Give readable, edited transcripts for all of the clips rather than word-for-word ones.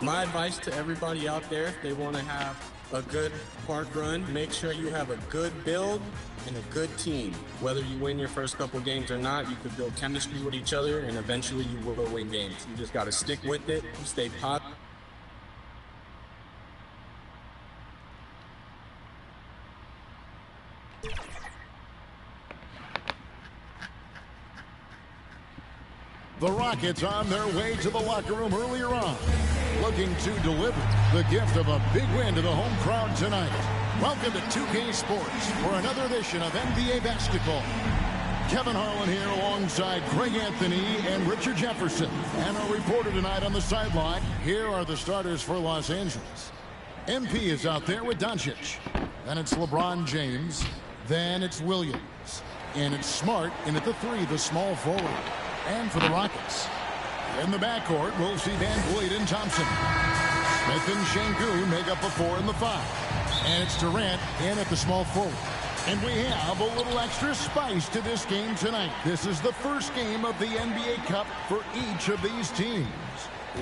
My advice to everybody out there, if they want to have a good park run, make sure you have a good build and a good team. Whether you win your first couple games or not, you could build chemistry with each other, and eventually you will win games. You just got to stick with it, stay positive. The Rockets on their way to the locker room earlier on, looking to deliver the gift of a big win to the home crowd tonight. Welcome to 2K Sports for another edition of NBA Basketball. Kevin Harlan here alongside Greg Anthony and Richard Jefferson. And our reporter tonight on the sideline, here are the starters for Los Angeles. MP is out there with Doncic. Then it's LeBron James. Then it's Williams. And it's Smart in at the 3, the small forward. And for the Rockets, in the backcourt, we'll see VanVleet and Thompson. Smith and Şengün make up the 4 and the 5. And it's Durant in at the small forward. And we have a little extra spice to this game tonight. This is the first game of the NBA Cup for each of these teams.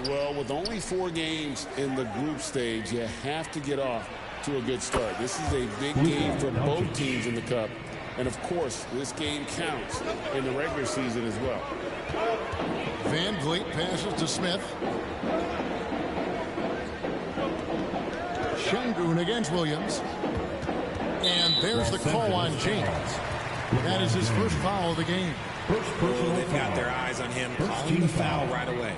Well, with only 4 games in the group stage, you have to get off to a good start. This is a big game for both teams in the Cup. And, of course, this game counts in the regular season as well. VanVleet passes to Smith. Şengün against Williams. And there's the call on James. That is his first foul of the game. They've got their eyes on him, calling the foul right away.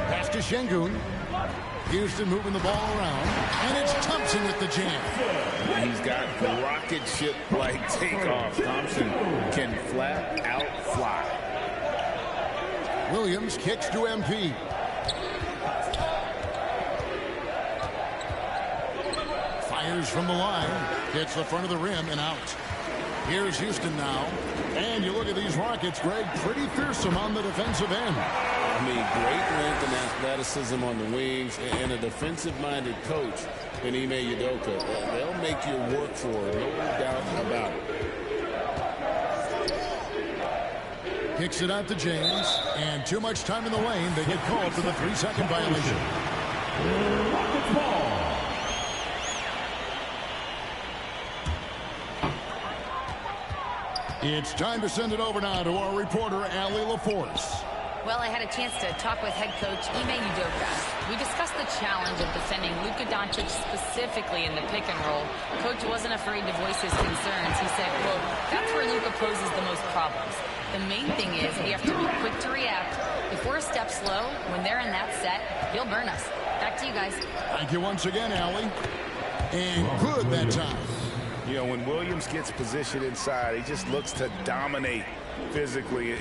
Pass to Şengün. Houston moving the ball around. And it's Thompson with the jam. He's got rocket ship-like takeoff. Thompson can flat out fly. Williams kicks to MP. Fires from the line. Hits the front of the rim and out. Here's Houston now. And you look at these Rockets, Greg, pretty fearsome on the defensive end. I mean, great length and athleticism on the wings, and a defensive-minded coach in Ime Udoka. They'll make you work for it, no doubt about it. Kicks it out to James, and too much time in the lane. They get called for the 3-second violation. Rockets ball. It's time to send it over now to our reporter, Allie LaForce. Well, I had a chance to talk with head coach Ime Udoka. We discussed the challenge of defending Luka Doncic specifically in the pick and roll. Coach wasn't afraid to voice his concerns. He said, quote, that's where Luka poses the most problems. The main thing is we have to be quick to react. If we're a step slow, when they're in that set, he'll burn us. Back to you guys. Thank you once again, Allie. And good that time. You know, when Williams gets positioned inside, he just looks to dominate physically.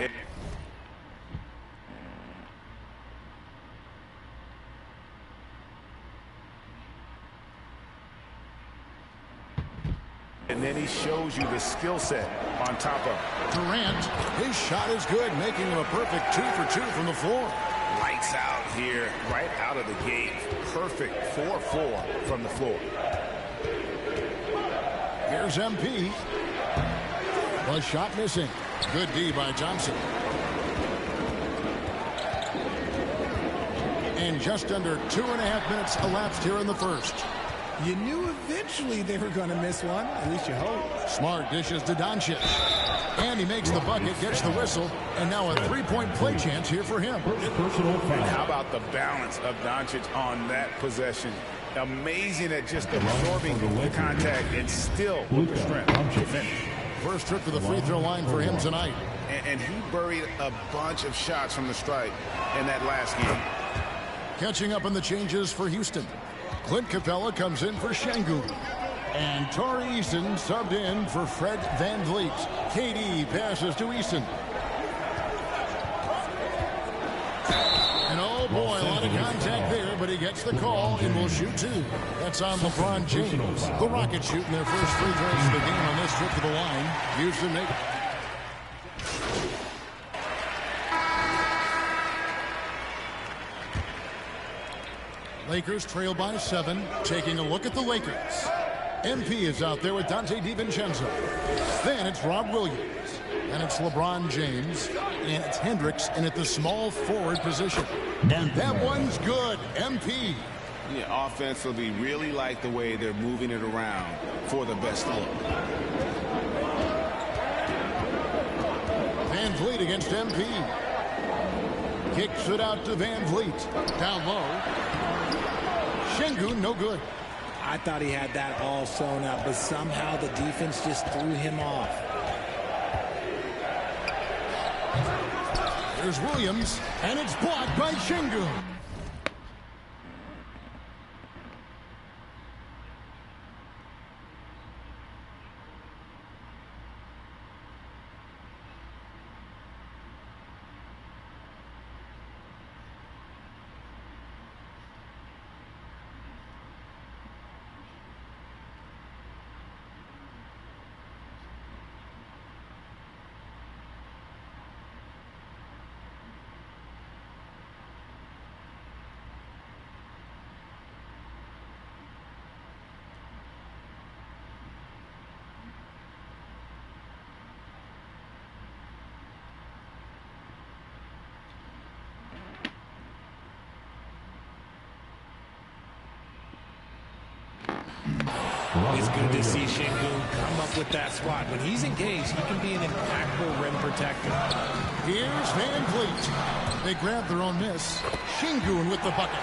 And then he shows you the skill set on top of it. Durant, his shot is good, making him a perfect 2 for 2 from the floor. Lights out here, right out of the gate. Perfect 4-4 from the floor. Here's MP. The shot missing. Good D by Thompson. And just under 2.5 minutes elapsed here in the first. You knew eventually they were going to miss one. At least you hope. Smart dishes to Doncic. And he makes the bucket, gets the whistle, and now a 3-point play chance here for him. And how about the balance of Doncic on that possession? Amazing at just absorbing the contact and still with the strength to finish. First trip to the free throw line for him tonight. And he buried a bunch of shots from the stripe in that last game. Catching up on the changes for Houston. Clint Capella comes in for Şengün. And Tari Eason subbed in for Fred VanVleet. KD passes to Eason. And oh boy, a lot of contact there, but he gets the call and will shoot 2. That's on LeBron James. The Rockets shooting their first free throws of the game on this trip to the line. Houston make Lakers trail by 7. Taking a look at the Lakers. MP is out there with Dante DiVincenzo. Then it's Rob Williams. And it's LeBron James. And it's Hendricks in at the small forward position. That one's good. MP. Yeah, offensively, really like the way they're moving it around for the best look. Van Vliet against MP. Kicks it out to Van Vliet. Down low. Şengün, no good. I thought he had that all sewn up, but somehow the defense just threw him off. There's Williams, and it's blocked by Şengün. It's good to see Şengün come up with that spot. When he's engaged, he can be an impactful rim protector. Here's Van Vliet. They grab their own miss. Şengün with the bucket.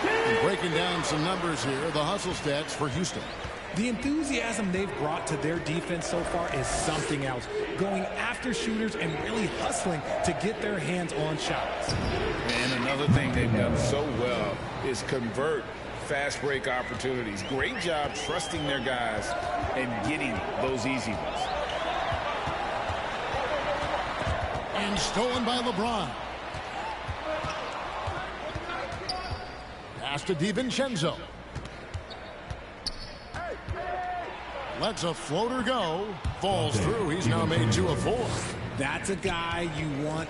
And breaking down some numbers here, the hustle stats for Houston. The enthusiasm they've brought to their defense so far is something else. Going after shooters and really hustling to get their hands on shots. And another thing they've done so well is convert fast break opportunities. Great job trusting their guys and getting those easy ones. And stolen by LeBron. Pass to DiVincenzo. Lets a floater go. Falls through. He's now made 2 of 4. That's a guy you want.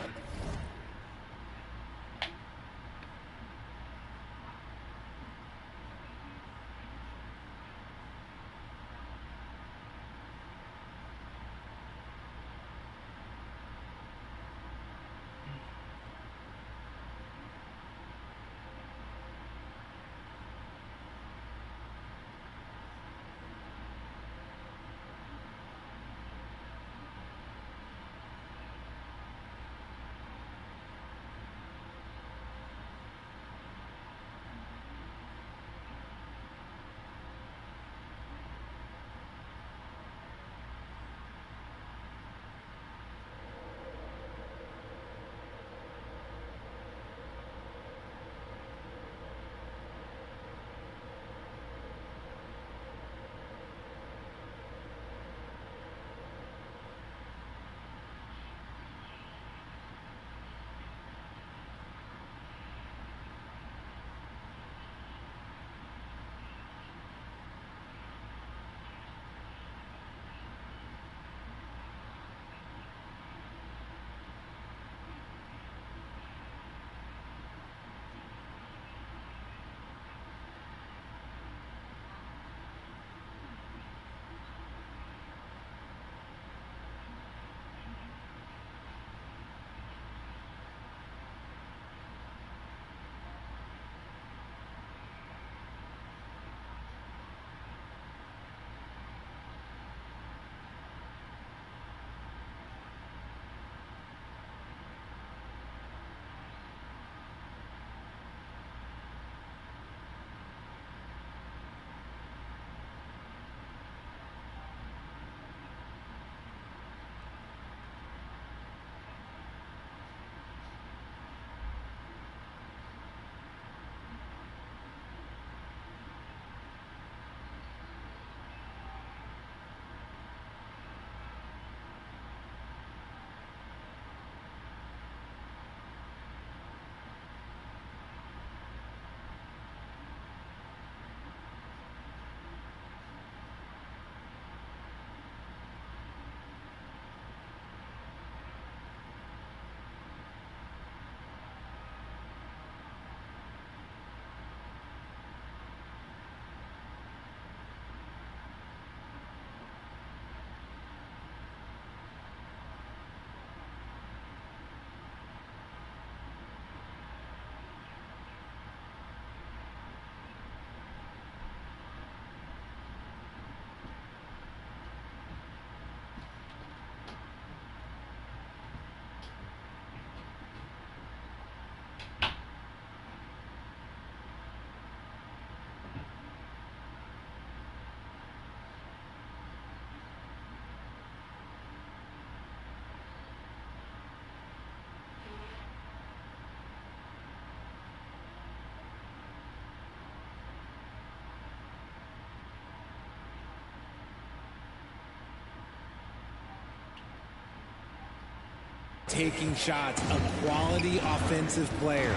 Taking shots, a quality offensive player.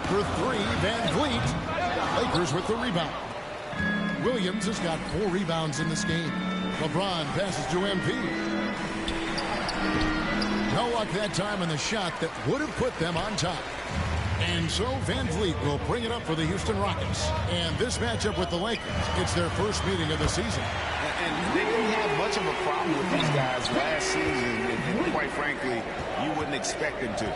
For three, Van Vliet. Lakers with the rebound. Williams has got 4 rebounds in this game. LeBron passes to MP. No luck that time on the shot that would have put them on top. And so Van Vliet will bring it up for the Houston Rockets. And this matchup with the Lakers, it's their first meeting of the season. And they didn't have much of a problem with these guys last season. And quite frankly, you wouldn't expect them to.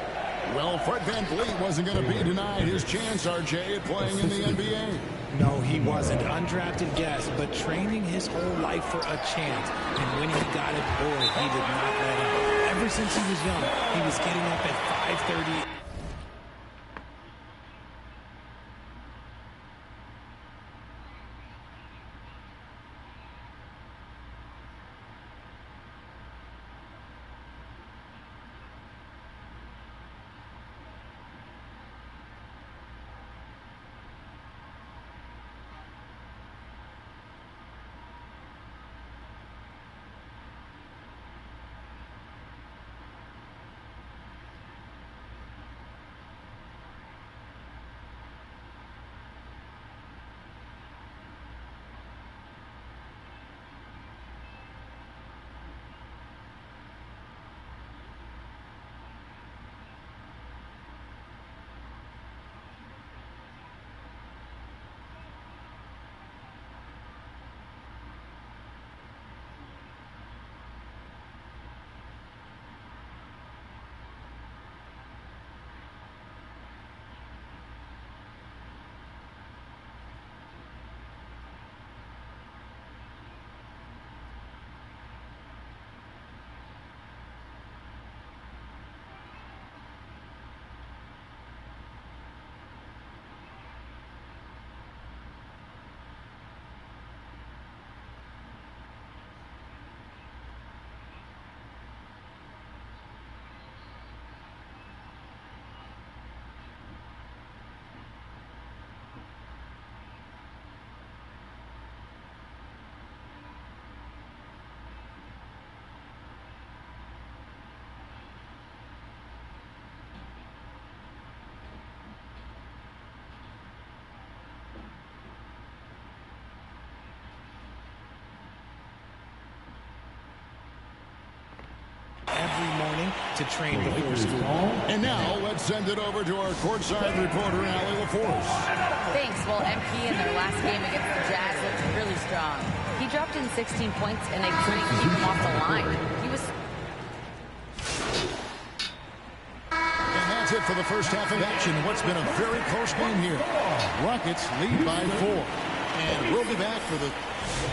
Well, Fred Van Vliet wasn't going to be denied his chance, RJ, at playing in the NBA. No, he wasn't. Undrafted guess, but training his whole life for a chance. And when he got it, boy, he did not let up. Ever since he was young, he was getting up at 5:30. Every morning to train before school. And now let's send it over to our courtside reporter, Allie LaForce. Thanks. Well, MP in their last game against the Jazz looked really strong. He dropped in 16 points, and they couldn't keep him off the line. He was... And that's it for the first half of action. What's been a very close game here. Rockets lead by 4. And we'll be back for the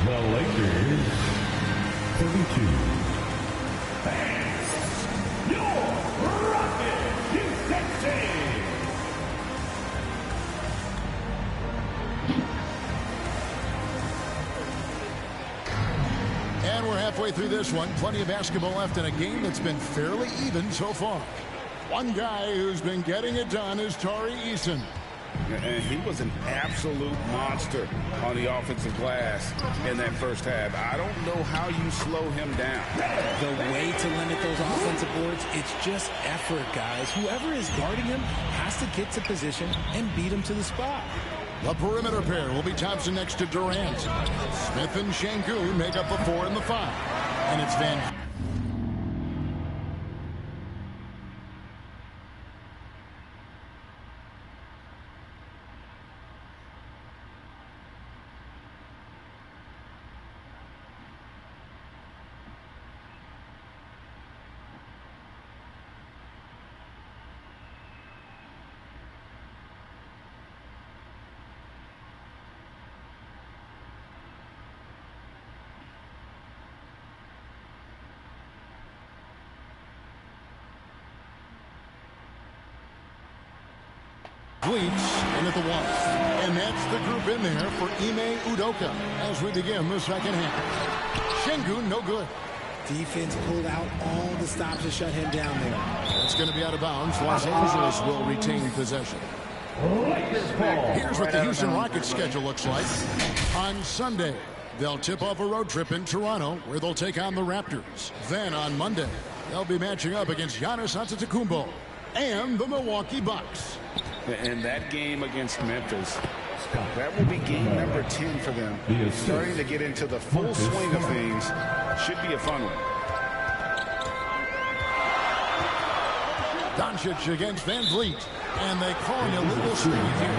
Lakers 32. And we're halfway through this one. Plenty of basketball left in a game that's been fairly even so far. One guy who's been getting it done is Tari Eason. And he was an absolute monster on the offensive glass in that first half. I don't know how you slow him down. The way to limit those offensive boards, it's just effort, guys. Whoever is guarding him has to get to position and beat him to the spot. The perimeter pair will be Thompson next to Durant. Smith and Şengün make up the 4 and the 5. And it's Van... Bleach in at the 1. And that's the group in there for Ime Udoka as we begin the second half. Şengün, no good. Defense pulled out all the stops to shut him down there. It's going to be out of bounds. Los Angeles will retain possession. Here's what the Houston Rockets schedule looks like. On Sunday, they'll tip off a road trip in Toronto where they'll take on the Raptors. Then on Monday, They'll be matching up against Giannis Antetokounmpo and the Milwaukee Bucks. And that game against Memphis, that will be game number 10 for them. Starting to get into the full swing of things. Should be a fun one. Doncic against Van Vliet. And they call an illegal screen here.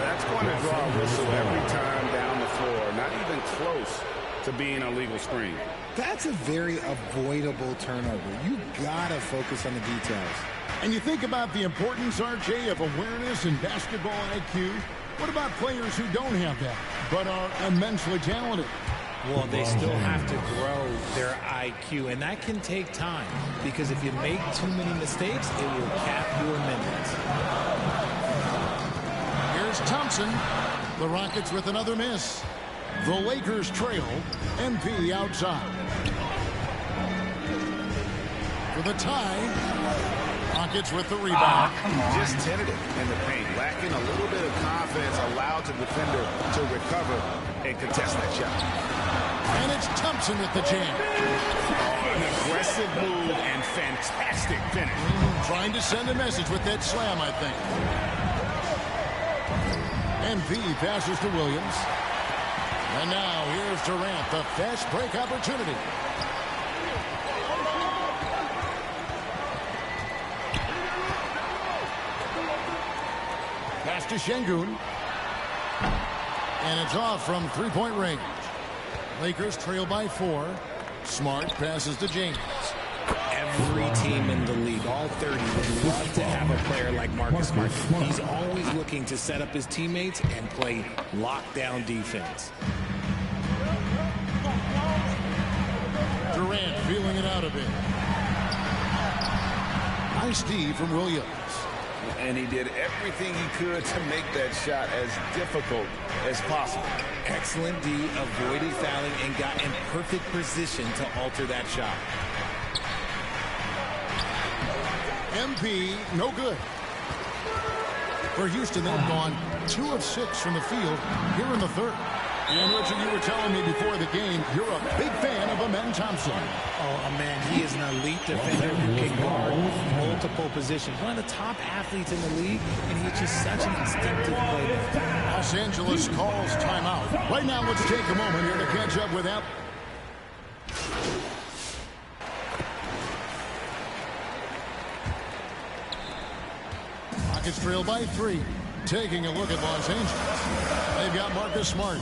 That's going to draw a whistle every time down the floor. Not even close to being a legal screen. That's a very avoidable turnover. You got to focus on the details. And you think about the importance, RJ, of awareness and basketball IQ. What about players who don't have that, but are immensely talented? Well, they still have to grow their IQ, and that can take time, because if you make too many mistakes, it will cap your minutes. Here's Thompson. The Rockets with another miss. The Lakers trail. MP outside. For the tie. Rockets with the rebound. Just tentative in the paint. Lacking a little bit of confidence. Allowed the defender to recover and contest that shot. And it's Thompson with the jam. An aggressive move and fantastic finish. Trying to send a message with that slam, I think. MP passes to Williams. And now here's Durant, the fast break opportunity. Pass to Şengün. And it's off from three-point range. Lakers trail by 4. Smart passes to James. Every team in the league, all 30, would love to have a player like Marcus Smart. He's always looking to set up his teammates and play lockdown defense. Durant feeling it out a bit. Nice D from Williams. And he did everything he could to make that shot as difficult as possible. Excellent D, avoided fouling, and got in perfect position to alter that shot. MP, no good. For Houston, they've gone 2 of 6 from the field here in the third. And Richard, you were telling me before the game, you're a big fan of Amen Thompson. Oh, man, he is an elite defender who can guard multiple positions. One of the top athletes in the league, and he's just such an instinctive playmaker. Los Angeles calls timeout. Right now, let's take a moment here to catch up with that. Rockets trail by 3. Taking a look at Los Angeles. They've got Marcus Smart.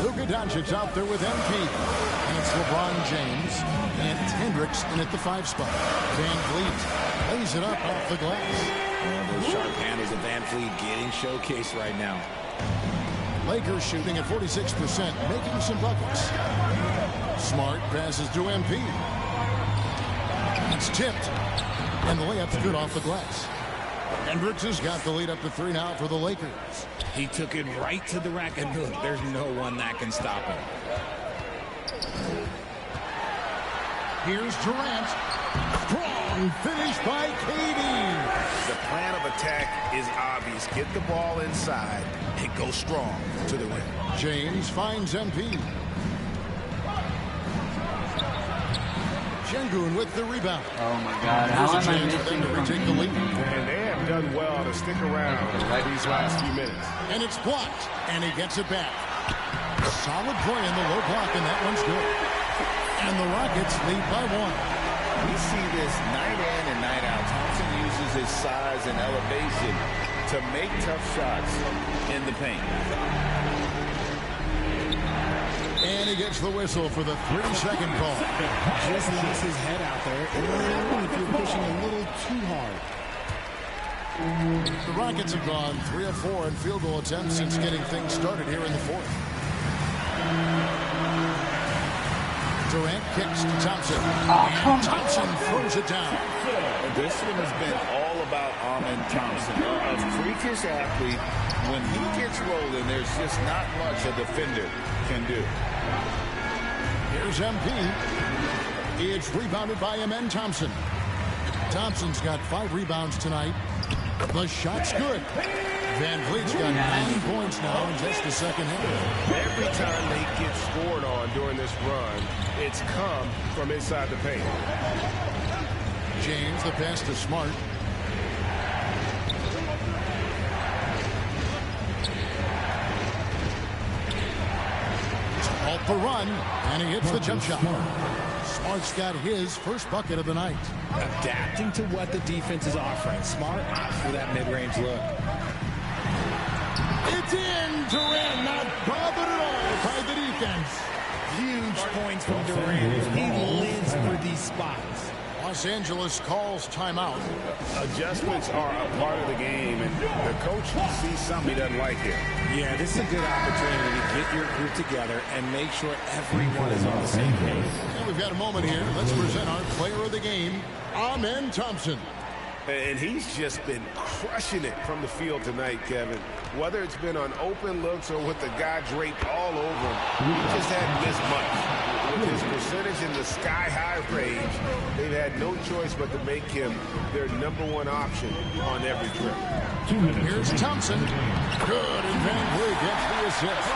Luka Doncic out there with MP. And it's LeBron James and Hendricks in at the 5 spot. Van Vliet lays it up off the glass. Those sharp handles of Van Vliet getting showcased right now. Lakers shooting at 46%, making some buckets. Smart passes to MP. It's tipped. And the layup's good off the glass. Hendricks has got the lead up to 3 now for the Lakers. He took it right to the rack, and look, there's no one that can stop him. Here's Durant. Strong finish by KD. The plan of attack is obvious. Get the ball inside and go strong to the rim. James finds MP. Şengün with the rebound. Oh my God! How am I missing to retake the lead? And they have done well to stick around these last few minutes. And it's blocked, and he gets it back. Solid play in the low block, and that one's good. And the Rockets lead by 1. We see this night in and night out. Thompson uses his size and elevation to make tough shots in the paint. And he gets the whistle for the 3-second call. Just lost his head out there. It will happen if you're pushing a little too hard. The Rockets have gone 3 of 4 in field goal attempts since getting things started here in the 4th. Durant kicks to Thompson. And Thompson throws it down. This one has been all about Amen Thompson. A freakish athlete. When he gets rolling, there's just not much a defender can do. Here's MP. It's rebounded by Amen Thompson. Thompson's got 5 rebounds tonight. The shot's good. Van Vliet's got 9 points now in just the second half. Every time they get scored on during this run, it's come from inside the paint. James, the pass to Smart. Halt the run, and he hits the jump shot. Smart's got his first bucket of the night. Adapting to what the defense is offering. Smart opts for that mid-range look. It's in. Durant not bothered at all by the defense. Huge points from Durant. He lives for these spots. Los Angeles calls timeout. Adjustments are a part of the game, and the coach sees something he doesn't like here. Yeah, this is a good opportunity to get your group together and make sure everyone is on the same page. And we've got a moment here. Let's present our player of the game, Amen Thompson. And he's just been crushing it from the field tonight, Kevin. Whether it's been on open looks or with the guy draped all over him, he just hadn't missed much. With his percentage in the sky-high range, they've had no choice but to make him their #1 option on every trip. Here's Thompson. Good, and Van Vliet gets the assist.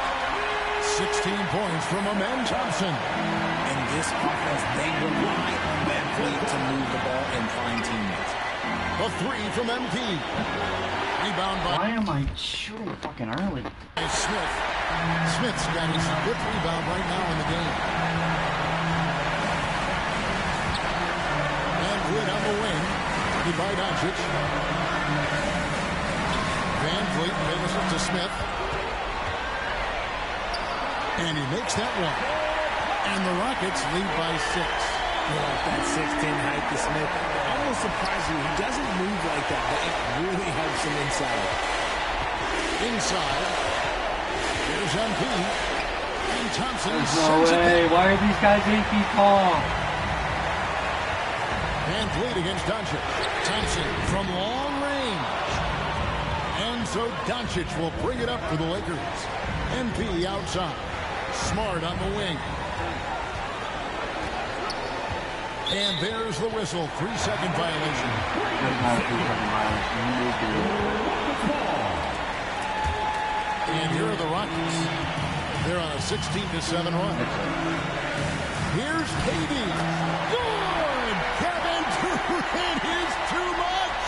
16 points from Amen Thompson. In this offense, they rely on Van Vliet to move the ball and find teammates. A three from MP. Rebound by... Why am I shooting fucking early? Smith. Smith's got his 5th rebound right now in the game. Van Vliet on the wing. By Doncic. Van Vliet gives it to Smith. And he makes that one. And the Rockets lead by 6. That 6'10" height to Smith. Almost surprised you. He doesn't move like that, but it really helps him inside. Inside. Here's MP. And Thompson No way. Why are these guys 8 feet tall? Van Vliet against Doncic. Thompson from long range. And so Doncic will bring it up for the Lakers. MP outside. Smart on the wing. And there's the whistle. 3-second violation. And here are the Rockets. They're on a 16-7 run. Here's KD. Good! Kevin Durant is too much!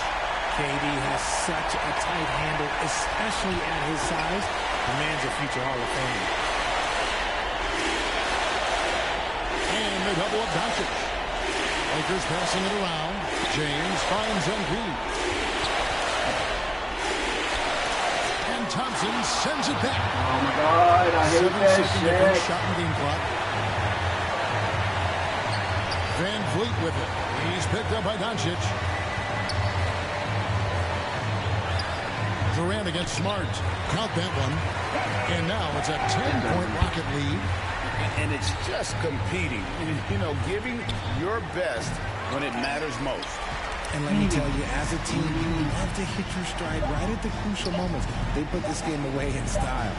KD has such a tight handle, especially at his size. The man's a future Hall of Famer. And they double up Doncic. Lakers passing it around. James finds MP. And Thompson sends it back. Oh my God, I hate that shit. Shot in the game clock. Van Vliet with it. He's picked up by Doncic. Durant against Smart. Count that one. And now it's a 10-point Rocket lead. And it's just competing, you know, giving your best when it matters most. And let me tell you, as a team, you love to hit your stride right at the crucial moments. They put this game away in style.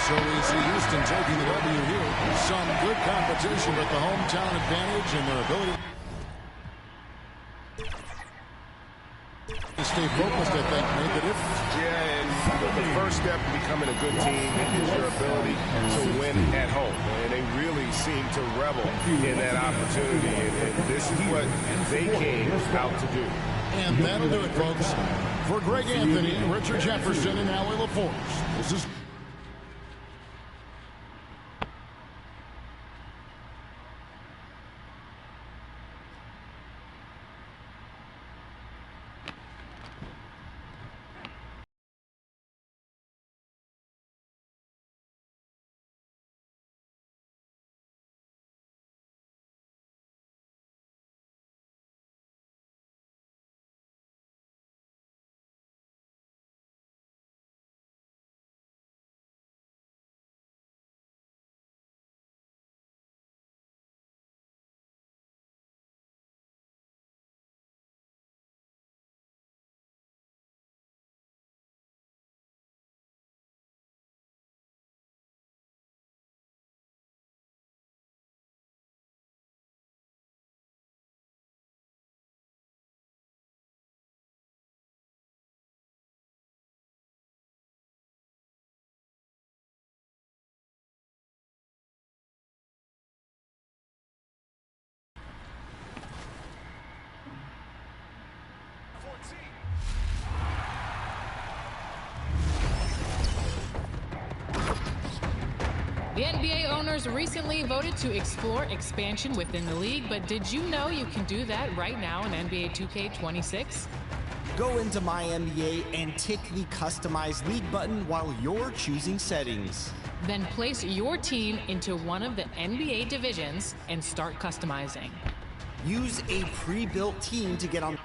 So we see Houston taking the W here. Some good competition, but the hometown advantage and their ability to stay focused, I think, made the difference. Yeah, and the first step to becoming a good team is your ability to win at home. And they really seem to revel in that opportunity. And this is what they came out to do. And that'll do it, folks. For Greg Anthony, Richard Jefferson, and Allie LaForce, this is The NBA owners recently voted to explore expansion within the league, but did you know you can do that right now in NBA 2K26? Go into My NBA and tick the Customize League button while you're choosing settings. Then place your team into one of the NBA divisions and start customizing. Use a pre-built team to get on.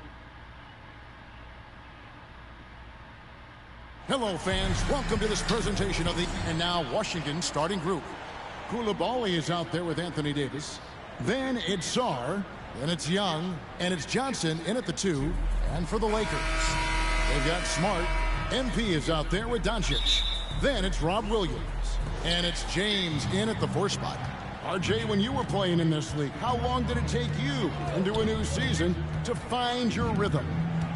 Hello, fans. Welcome to this presentation of the and now Washington starting group. Coulibaly is out there with Anthony Davis. Then it's Sarr. Then it's Young. And it's Johnson in at the 2. And for the Lakers, they've got Smart. MP is out there with Doncic. Then it's Rob Williams. And it's James in at the 4 spot. RJ, when you were playing in this league, how long did it take you into a new season to find your rhythm?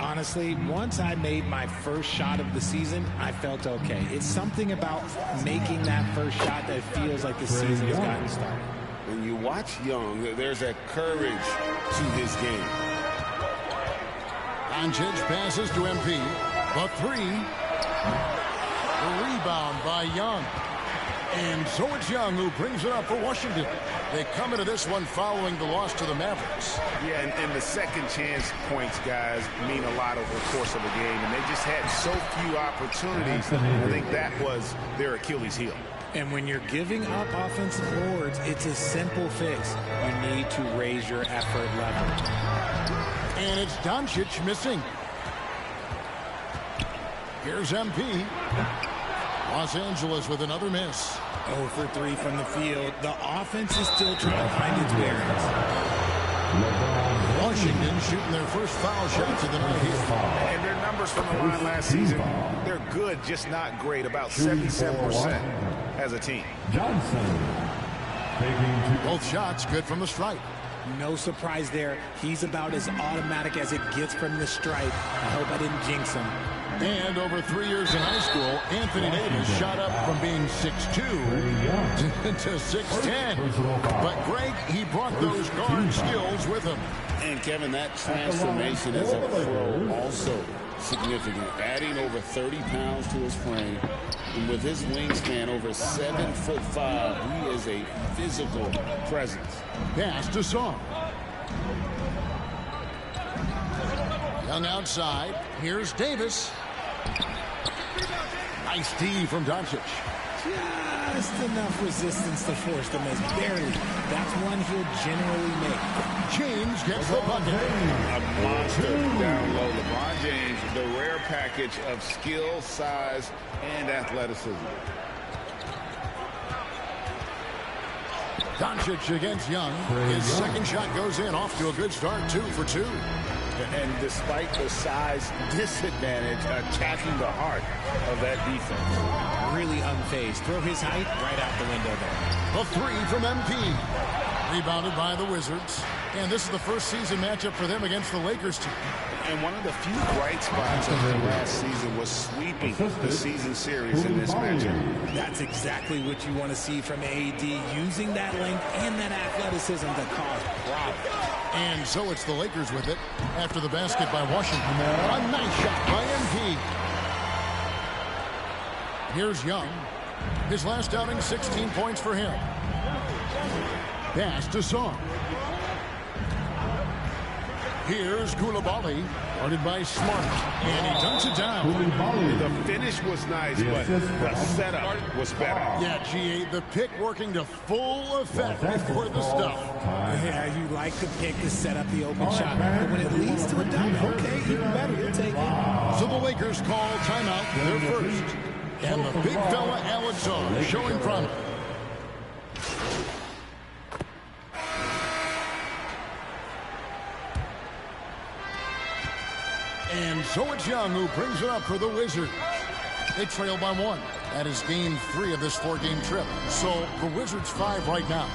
Honestly, once I made my first shot of the season, I felt okay. It's something about making that first shot that feels like the season has gotten started. When you watch Young, there's a courage to his game. Doncic passes to MP. The 3. The rebound by Young. And so it's Young who brings it up for Washington. They come into this one following the loss to the Mavericks. Yeah, and the second chance points, guys, mean a lot over the course of a game. And they just had so few opportunities. I think that was their Achilles heel. And when you're giving up offensive boards, it's a simple fix. You need to raise your effort level. And it's Doncic missing. Here's MP. Los Angeles with another miss. 0 for 3 from the field. The offense is still trying to find its bearings. Washington shooting their first foul shots of the night here. And their numbers from the line last season, they're good, just not great. About 77% as a team. Johnson. Both shots good from the stripe. No surprise there. He's about as automatic as it gets from the stripe. I hope I didn't jinx him. And over 3 years in high school, Anthony Davis shot up from being 6'2" to 6'10". But Greg, he brought those guard skills with him. And Kevin, that transformation as a pro also significant. Adding over 30 pounds to his frame. And with his wingspan over 7'5", he is a physical presence. Pass to Sarr. Young outside. Here's Davis. Nice D from Doncic. Just enough resistance to force the miss. Barely. That's one he'll generally make. James gets the bucket. A monster down low. LeBron James, the rare package of skill, size, and athleticism. Doncic against Young. His second shot goes in, off to a good start, 2 for 2. And despite the size disadvantage, attacking the heart of that defense. Really unfazed. Throw his height right out the window there. A 3 from MP. Rebounded by the Wizards. And this is the first season matchup for them against the Lakers team. And one of the few bright spots of the last season was sweeping the season series in this matchup. That's exactly what you want to see from AD, using that length and that athleticism to cause problems. And so it's the Lakers with it after the basket by Washington. A nice shot by MP. Here's Young. His last outing, 16 points for him. Pass to Sarr. Here's Coulibaly, guarded by Smart, and he dunks it down. The finish was nice, but the setup was better. Yeah, G8, the pick working to full effect before the stuff. Yeah, you like to pick to set up the open shot, but when it leads to a dunk, okay, even better, you'll take it. So the Lakers call timeout, their first. And the big fella, Alex Sarr, showing promise. And so it's Young who brings it up for the Wizards. They trail by 1. That is game 3 of this 4-game trip. So the Wizards 5 right now.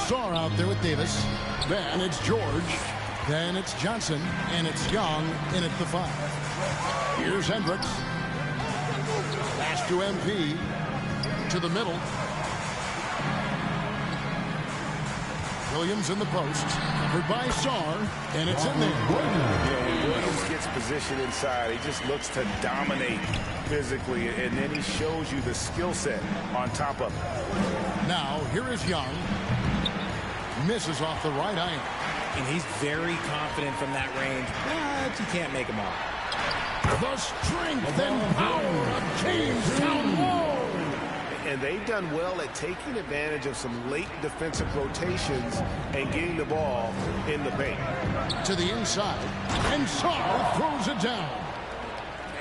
Sarr out there with Davis. Then it's George. Then it's Johnson. And it's Young in at the 5. Here's Hendricks. Pass to MP. To the middle. Williams in the post. Covered by Sarr. And it's in there. Williams just gets position inside. He just looks to dominate physically, and then he shows you the skill set on top of it. Now, here is Young. Misses off the right iron. And he's very confident from that range, but you can't make him all. The strength and power of Jamestown Wall. And they've done well at taking advantage of some late defensive rotations and getting the ball in the paint. To the inside, and Sarr throws it down.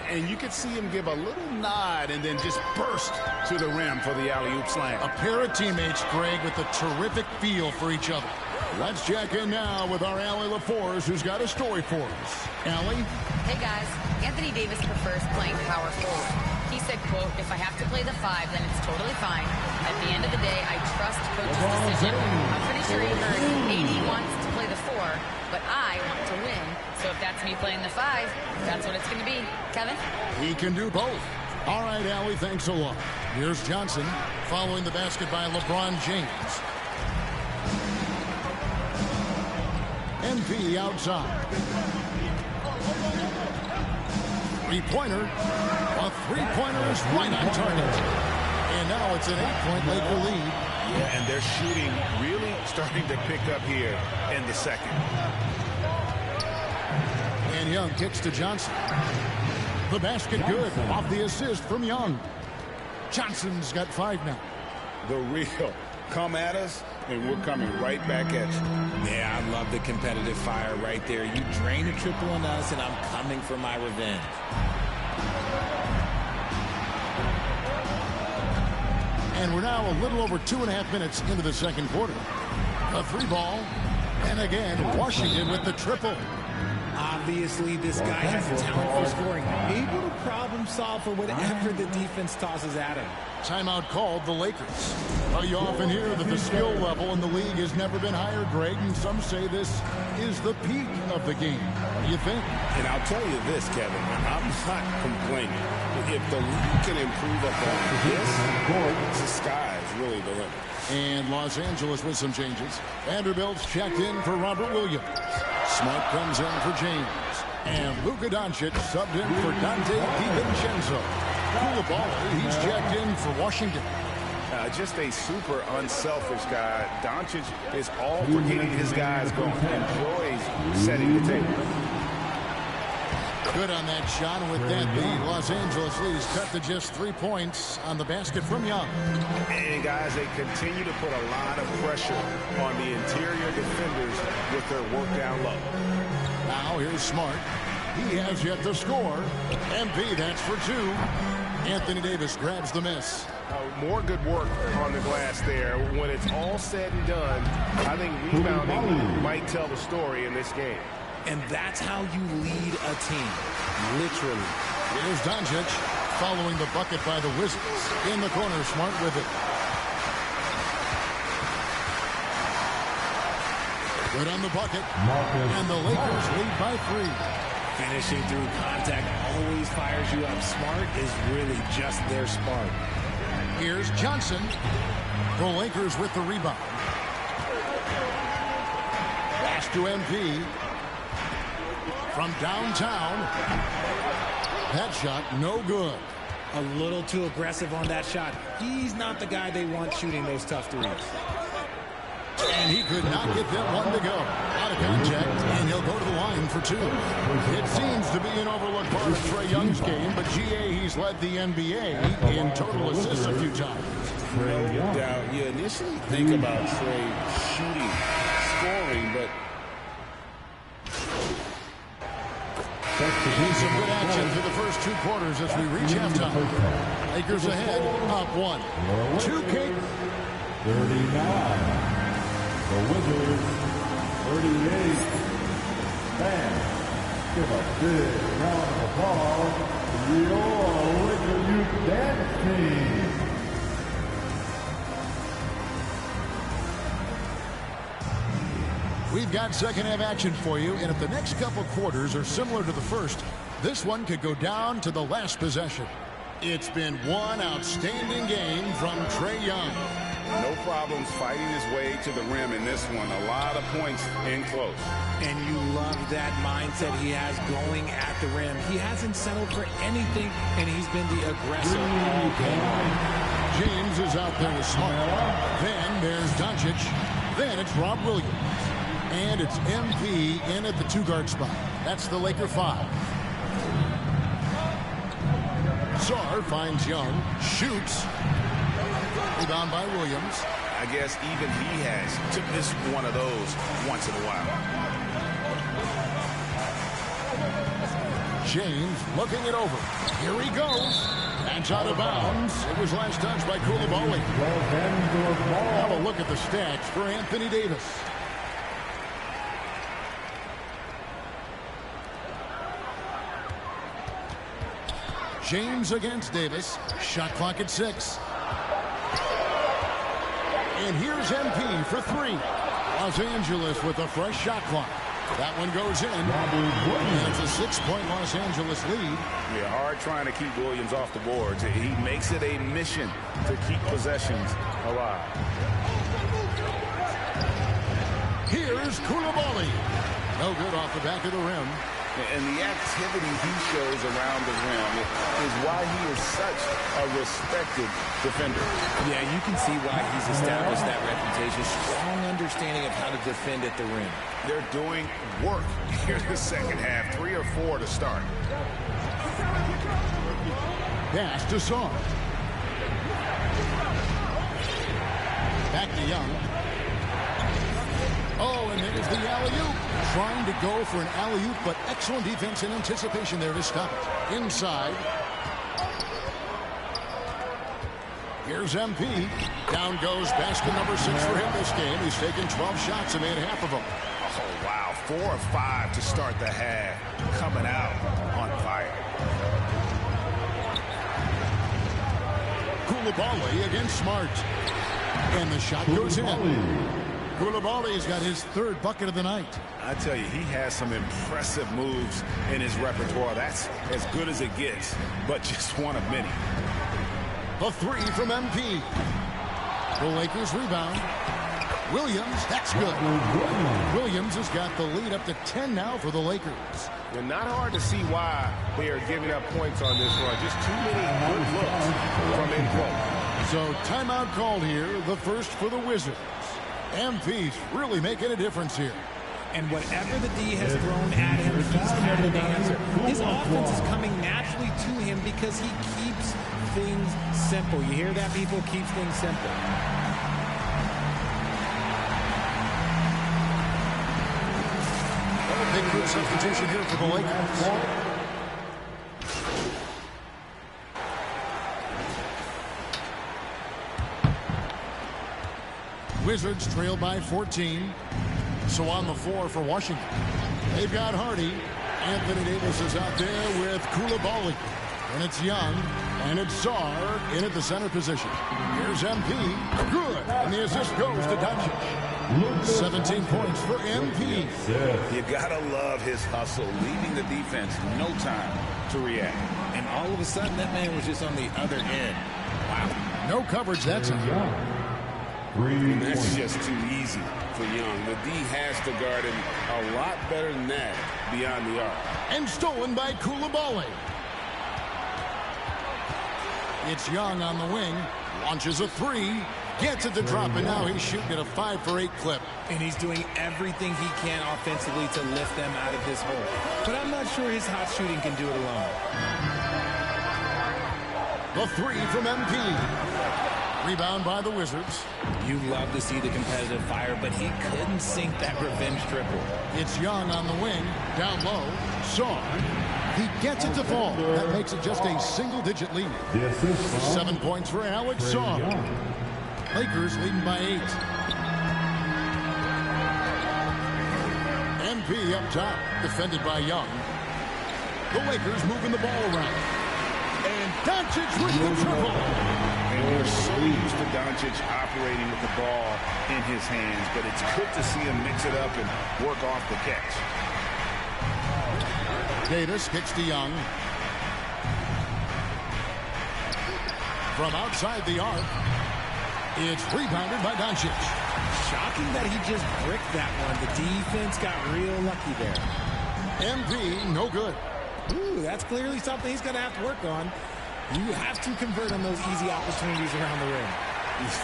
And you could see him give a little nod and then just burst to the rim for the alley-oop slam. A pair of teammates, Greg, with a terrific feel for each other. Let's check in now with our Allie LaForce, who's got a story for us. Allie? Hey, guys. Anthony Davis prefers playing power forward. He said, quote, if I have to play the 5, then it's totally fine. At the end of the day, I trust Coach's decision. I'm pretty sure he heard AD wants to play the 4, but I want to win. So if that's me playing the 5, that's what it's going to be. Kevin? He can do both. All right, Allie, thanks a lot. Here's Johnson following the basket by LeBron James. MP outside. Three-pointer. A three-pointer is right on target. And now it's an 8-point Laker lead. Yeah, and their shooting really starting to pick up here in the second. And Young kicks to Johnson. The basket good off the assist from Young. Johnson's got 5 now. The real come at us, and we're coming right back at you. Yeah, I love the competitive fire right there. You drain a triple on us, and I'm coming for my revenge. And we're now a little over 2.5 minutes into the second quarter. A 3-ball. And again, Washington with the triple. Obviously, this guy has a talent for scoring. Able to problem solve for whatever the defense tosses at him. Timeout called the Lakers. Well, you often hear that the skill level in the league has never been higher, Greg, and some say this is the peak of the game. What do you think? And I'll tell you this, Kevin, I'm not complaining. If the league can improve upon this, the sky is really the limit. And Los Angeles with some changes. Vanderbilt's checked in for Robert Williams. Smart comes in for James. And Luka Doncic subbed in for Dante DiVincenzo. Koulibaly, he's checked in for Washington. Just a super unselfish guy. Doncic is all for getting his guys going. Enjoys setting the table. Good on that shot. And with that, the Los Angeles leads cut to just 3 points on the basket from Young. And guys, they continue to put a lot of pressure on the interior defenders with their work down low. Now here's Smart. He has yet to score. MP, that's for 2. Anthony Davis grabs the miss. More good work on the glass there. When it's all said and done, I think rebounding might tell the story in this game. And that's how you lead a team, literally. Here's Doncic following the bucket by the Wizards. In the corner, Smart with it. Good on the bucket. And the Lakers lead by 3. Finishing through contact always fires you up. Smart is really just their spark. Here's Johnson. The Lakers with the rebound. Pass to MP. From downtown. That shot, no good. A little too aggressive on that shot. He's not the guy they want shooting those tough threes. And he could not get that one to go. Out of contact, and he'll go to the line for 2. It seems to be an overlooked part of Trae Young's game, but GA, he's led the NBA in total assists a few times. No doubt. You initially think about Trae shooting, scoring, but some good action for the first 2 quarters as we reach halftime. Lakers ahead, up 1. 2K 39. The Wizards 38. Fans, give a big round of applause to your Laker Youth Dance Team. We've got second half action for you, and if the next couple quarters are similar to the first, this one could go down to the last possession. It's been one outstanding game from Trae Young. No problems fighting his way to the rim in this one. A lot of points in close. And you love that mindset he has going at the rim. He hasn't settled for anything, and he's been the aggressor all game. James is out there with Smart. Then there's Doncic. Then it's Rob Williams. And it's MP in at the 2-guard spot. That's the Laker 5. Sarr finds Young. Shoots. Rebound by Williams. I guess even he has to miss one of those once in a while. James looking it over. Here he goes. That's out of bounds. It was last touched by Coulibaly. Have a look at the stats for Anthony Davis. James against Davis. Shot clock at 6. And here's MP for 3. Los Angeles with a fresh shot clock. That one goes in. And it's a 6-point Los Angeles lead. Yeah, hard trying to keep Williams off the boards. He makes it a mission to keep possessions alive. Here's Coulibaly. No good off the back of the rim. And the activity he shows around the rim is why he is such a respected defender. Yeah, you can see why he's established that reputation. Strong understanding of how to defend at the rim. They're doing work here in the second half. 3 or 4 to start. Pass to Sarr. Back to Young. Oh, and there's the alley-oop. Trying to go for an alley-oop, but excellent defense and anticipation there to stop it. Inside. Here's MP. Down goes basket number 6 for him this game. He's taken 12 shots and made half of them. Oh, wow. 4 or 5 to start the half. Coming out on fire. Coulibaly against Smart. And the shot goes in. Coulibaly's got his 3rd bucket of the night. I tell you, he has some impressive moves in his repertoire. That's as good as it gets, but just one of many. The 3 from MP. The Lakers rebound. Williams, that's good. Williams has got the lead up to 10 now for the Lakers. And not hard to see why they are giving up points on this run. Just too many good looks from in close. So timeout called here, the first for the Wizards. MP's really making a difference here. And whatever the D has thrown at him, he's had an answer. His offense is coming naturally to him because he keeps things simple. You hear that, people? Keeps things simple. Big good substitution here for the Lakers. Wizards trail by 14. So on the floor for Washington. They've got Hardy. Anthony Davis is out there with Coulibaly. And it's Young. And it's Sarr in at the center position. Here's MP. Good. And the assist goes to Doncic. 17 points for MP. You gotta love his hustle, leaving the defense no time to react. And all of a sudden, that man was just on the other end. Wow. No coverage that time. That's just too easy for Young. The D has to guard him a lot better than that beyond the arc. And stolen by Coulibaly. It's Young on the wing. Launches a 3. Gets it to drop, and now he's shooting at a 5 for 8 clip. And he's doing everything he can offensively to lift them out of this hole. But I'm not sure his hot shooting can do it alone. The 3 from MP. Rebound by the Wizards. You love to see the competitive fire, but he couldn't sink that revenge triple. It's Young on the wing. Down low. Sarr. He gets it to fall. That makes it just a single-digit lead. 7 points for Alex Sarr. Lakers leading by 8. MP up top. Defended by Young. The Lakers moving the ball around. And Doncic with the triple. And we're so used to Doncic operating with the ball in his hands, but it's good to see him mix it up and work off the catch. Davis kicks to Young. From outside the arc. It's rebounded by Doncic. Shocking that he just bricked that one. The defense got real lucky there. MP, no good. Ooh, that's clearly something he's going to have to work on. You have to convert on those easy opportunities around the rim.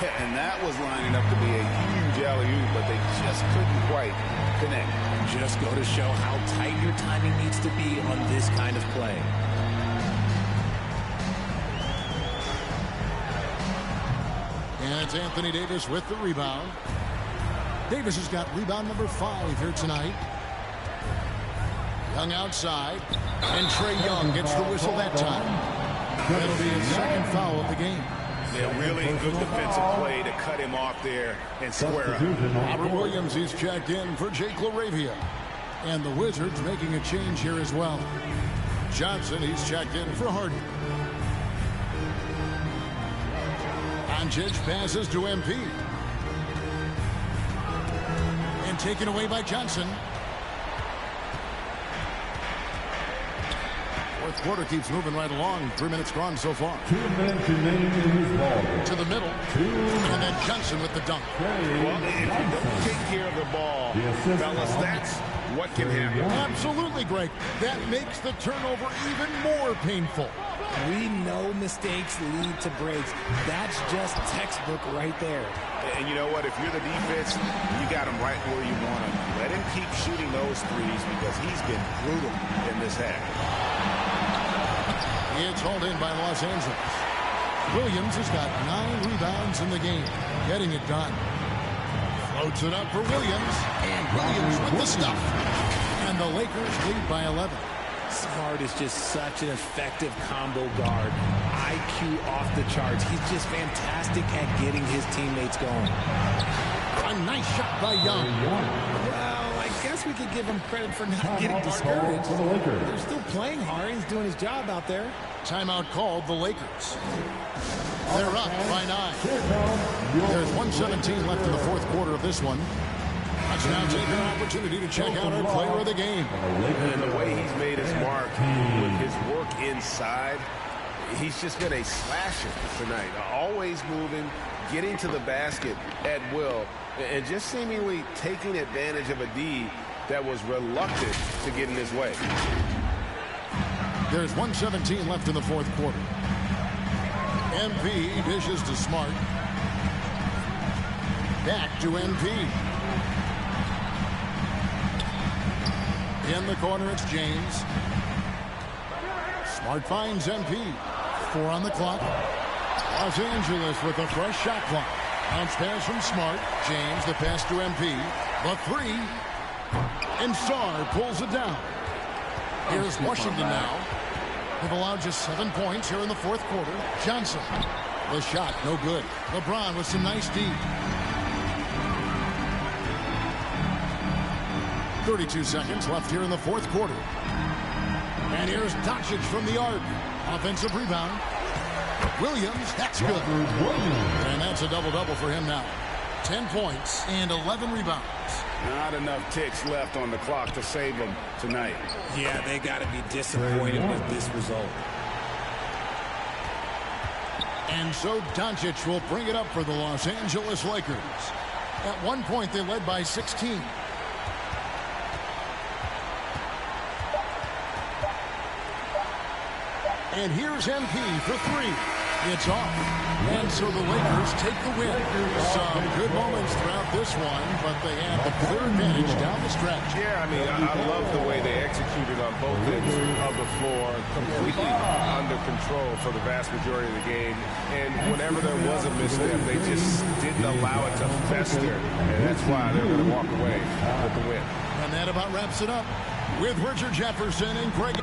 Yeah, and that was lining up to be a huge alley-oop, but they just couldn't quite connect. Just go to show how tight your timing needs to be on this kind of play. And it's Anthony Davis with the rebound. Davis has got rebound number 5 here tonight. Young outside. And Trae Young gets the whistle that time. That'll be his second foul of the game. Yeah, really good defensive play to cut him off there and square up. Robert Williams, he's checked in for Jake LaRavia. And the Wizards making a change here as well. Johnson, he's checked in for Harden. Doncic passes to MP. And taken away by Johnson. Fourth quarter keeps moving right along. 3 minutes gone so far. 2 minutes remaining in this ball. To the middle. And then Johnson with the dunk. Well, if you don't take care of the ball, fellas, that's what can happen. Absolutely, Greg. That makes the turnover even more painful. We know mistakes lead to breaks. That's just textbook right there. And you know what? If you're the defense, you got him right where you want him. Let him keep shooting those threes because he's been brutal in this half. It's hauled in by Los Angeles. Williams has got 9 rebounds in the game. Getting it done. Floats it up for Williams. And Williams with the stuff. And the Lakers lead by 11. Smart is just such an effective combo guard. IQ off the charts. He's just fantastic at getting his teammates going. A nice shot by Young. Well, I guess we could give him credit for not getting discouraged. They're still playing hard. He's doing his job out there. Timeout called the Lakers. They're up by 9. There's 1:17 left in the fourth quarter of this one. Let's now take an opportunity to check out our player of the game. And the way he's made his mark with his work inside, he's just been a slasher tonight. Always moving, getting to the basket at will, and just seemingly taking advantage of a D that was reluctant to get in his way. There's 1:17 left in the fourth quarter. MP dishes to Smart. Back to MP. In the corner, it's James. Smart finds MP. 4 on the clock. Los Angeles with a fresh shot clock. Bounce pass from Smart. James, the pass to MP. The 3. And Sarr pulls it down. Here's Washington now. They've allowed just 7 points here in the fourth quarter. Johnson. The shot, no good. LeBron with some nice D. 32 seconds left here in the fourth quarter. And here's Doncic from the arc. Offensive rebound. Williams, that's good. And that's a double-double for him now. 10 points and 11 rebounds. Not enough ticks left on the clock to save them tonight. Yeah, they got to be disappointed with this result. And so Doncic will bring it up for the Los Angeles Lakers. At one point, they led by 16. And here's MP for 3. It's off. And so the Lakers take the win. Some good moments throughout this one, but they have the clear advantage down the stretch. Yeah, I mean, I love the way they executed on both ends of the floor. Completely under control for the vast majority of the game. And whenever there was a misstep, they just didn't allow it to fester. And that's why they're going to walk away with the win. And that about wraps it up with Richard Jefferson and Greg.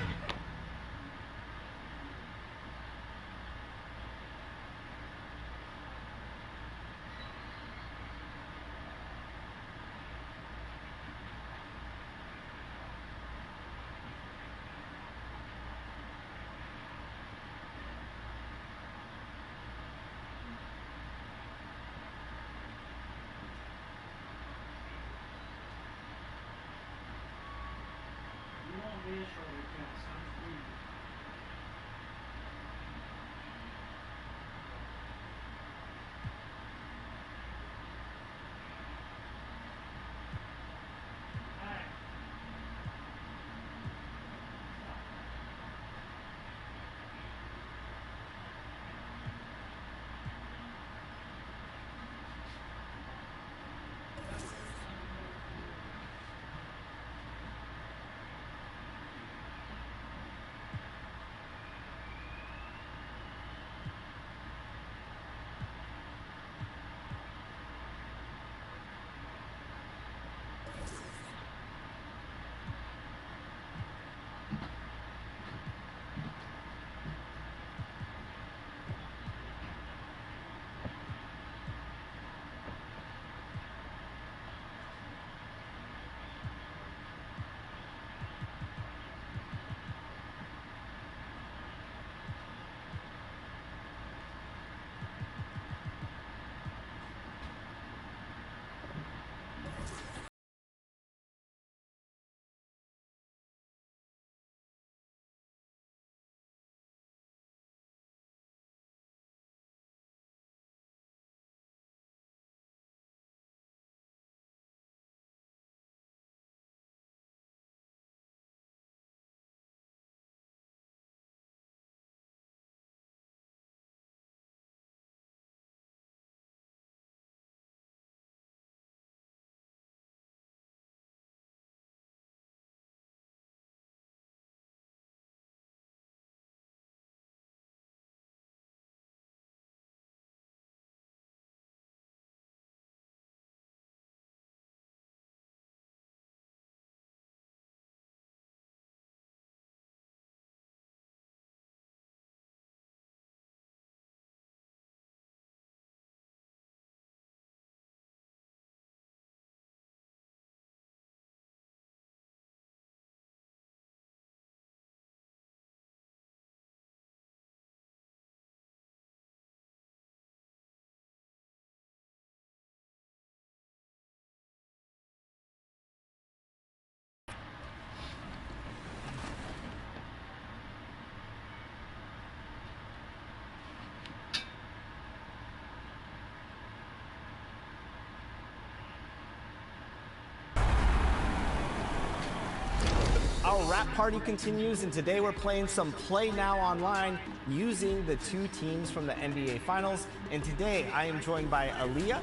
Our rap party continues, and today we're playing some Play Now Online using the two teams from the NBA Finals. And today I am joined by Aaliyah,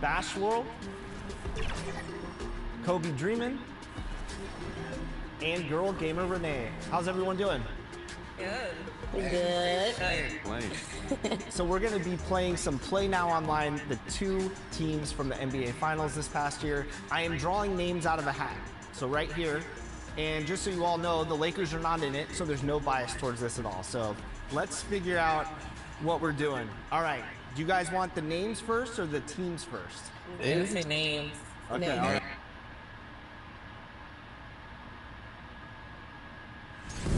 Bashworld, Kobe Dreamin', and Girl Gamer Renee. How's everyone doing? Good. So we're going to be playing some Play Now Online, the two teams from the NBA Finals this past year. I am drawing names out of a hat. So right here, and just so you all know, the Lakers are not in it, so there's no bias towards this at all. So let's figure out what we're doing. All right, do you guys want the names first or the teams first? Names. Names. Okay, Names. all right.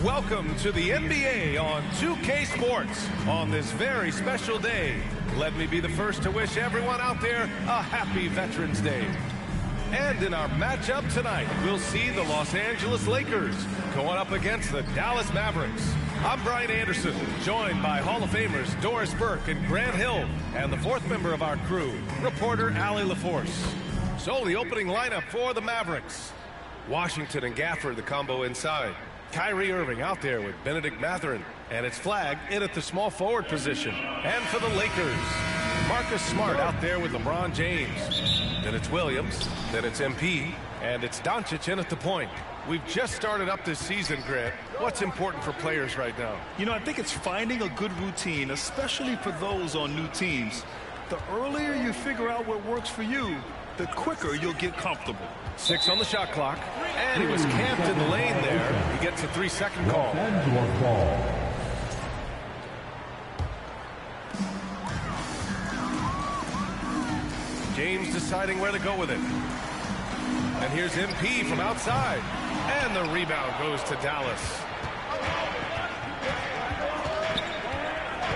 Welcome to the NBA on 2K Sports. On this very special day, let me be the first to wish everyone out there a happy Veterans Day. And in our matchup tonight, we'll see the Los Angeles Lakers going up against the Dallas Mavericks. I'm Brian Anderson, joined by Hall of Famers Doris Burke and Grant Hill, and the fourth member of our crew, reporter Allie LaForce. So the opening lineup for the Mavericks. Washington and Gafford, the combo inside. Kyrie Irving out there with Benedict Mathurin, and it's Flag in at the small forward position. And for the Lakers, Marcus Smart out there with LeBron James. Then it's Williams, then it's MP, and it's Doncic in at the point. We've just started up this season, Grant. What's important for players right now? You know, I think it's finding a good routine, especially for those on new teams. The earlier you figure out what works for you, the quicker you'll get comfortable. 6 on the shot clock, and he was camped in the lane there. He gets a 3-second call. James deciding where to go with it. And here's MP from outside. And the rebound goes to Dallas.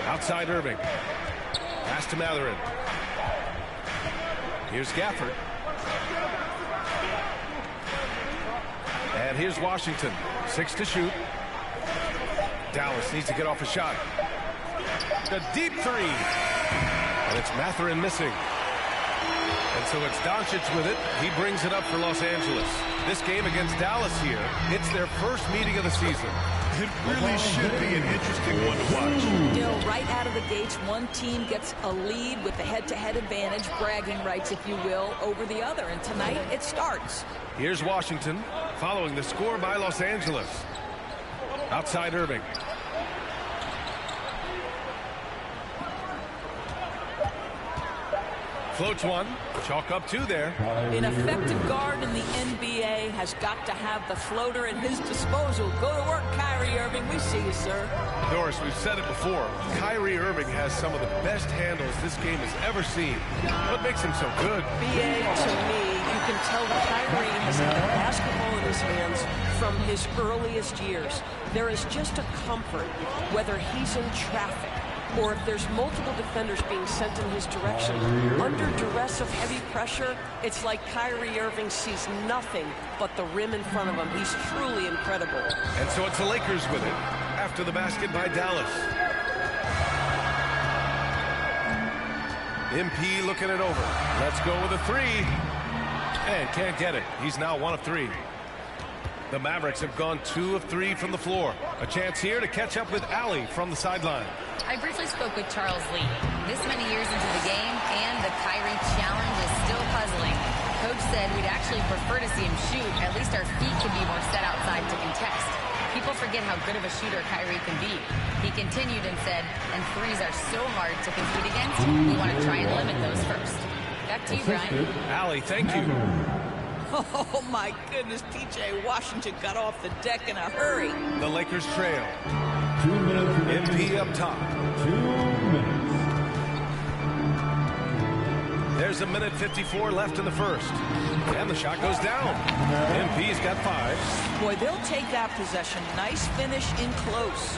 Outside Irving. Pass to Mathurin. Here's Gafford. And here's Washington. 6 to shoot. Dallas needs to get off a shot. A deep three. And it's Mathurin missing. And so it's Doncic with it. He brings it up for Los Angeles. This game against Dallas here, it's their first meeting of the season. It really should be an interesting one to watch. You know, right out of the gates, one team gets a lead with the head-to-head advantage, bragging rights, if you will, over the other. And tonight, it starts. Here's Washington, following the score by Los Angeles. Outside Irving. Floats one, chalk up 2 there. An effective guard in the NBA has got to have the floater at his disposal. Go to work, Kyrie Irving. We see you, sir. Doris, we've said it before. Kyrie Irving has some of the best handles this game has ever seen. What makes him so good? BA, to me, you can tell that Kyrie has had the basketball in his hands from his earliest years. There is just a comfort, whether he's in traffic or if there's multiple defenders being sent in his direction. Under duress of heavy pressure, it's like Kyrie Irving sees nothing but the rim in front of him. He's truly incredible. And so it's the Lakers with it, after the basket by Dallas. MP looking it over. Let's go with a 3. And can't get it. He's now 1 of 3. The Mavericks have gone 2 of 3 from the floor. A chance here to catch up with Allie from the sideline. I briefly spoke with Charles Lee. This many years into the game, and the Kyrie challenge is still puzzling. Coach said we'd actually prefer to see him shoot. At least our feet can be more set outside to contest. People forget how good of a shooter Kyrie can be. He continued and said, and threes are so hard to compete against, we want to try and limit those first. Back to you, Brian. Allie, thank you. Oh, my goodness, P.J. Washington got off the deck in a hurry. The Lakers trail. 2 minutes. MP up top. 2 minutes. There's a minute 54 left in the first. And the shot goes down. MP's got 5. Boy, they'll take that possession. Nice finish in close.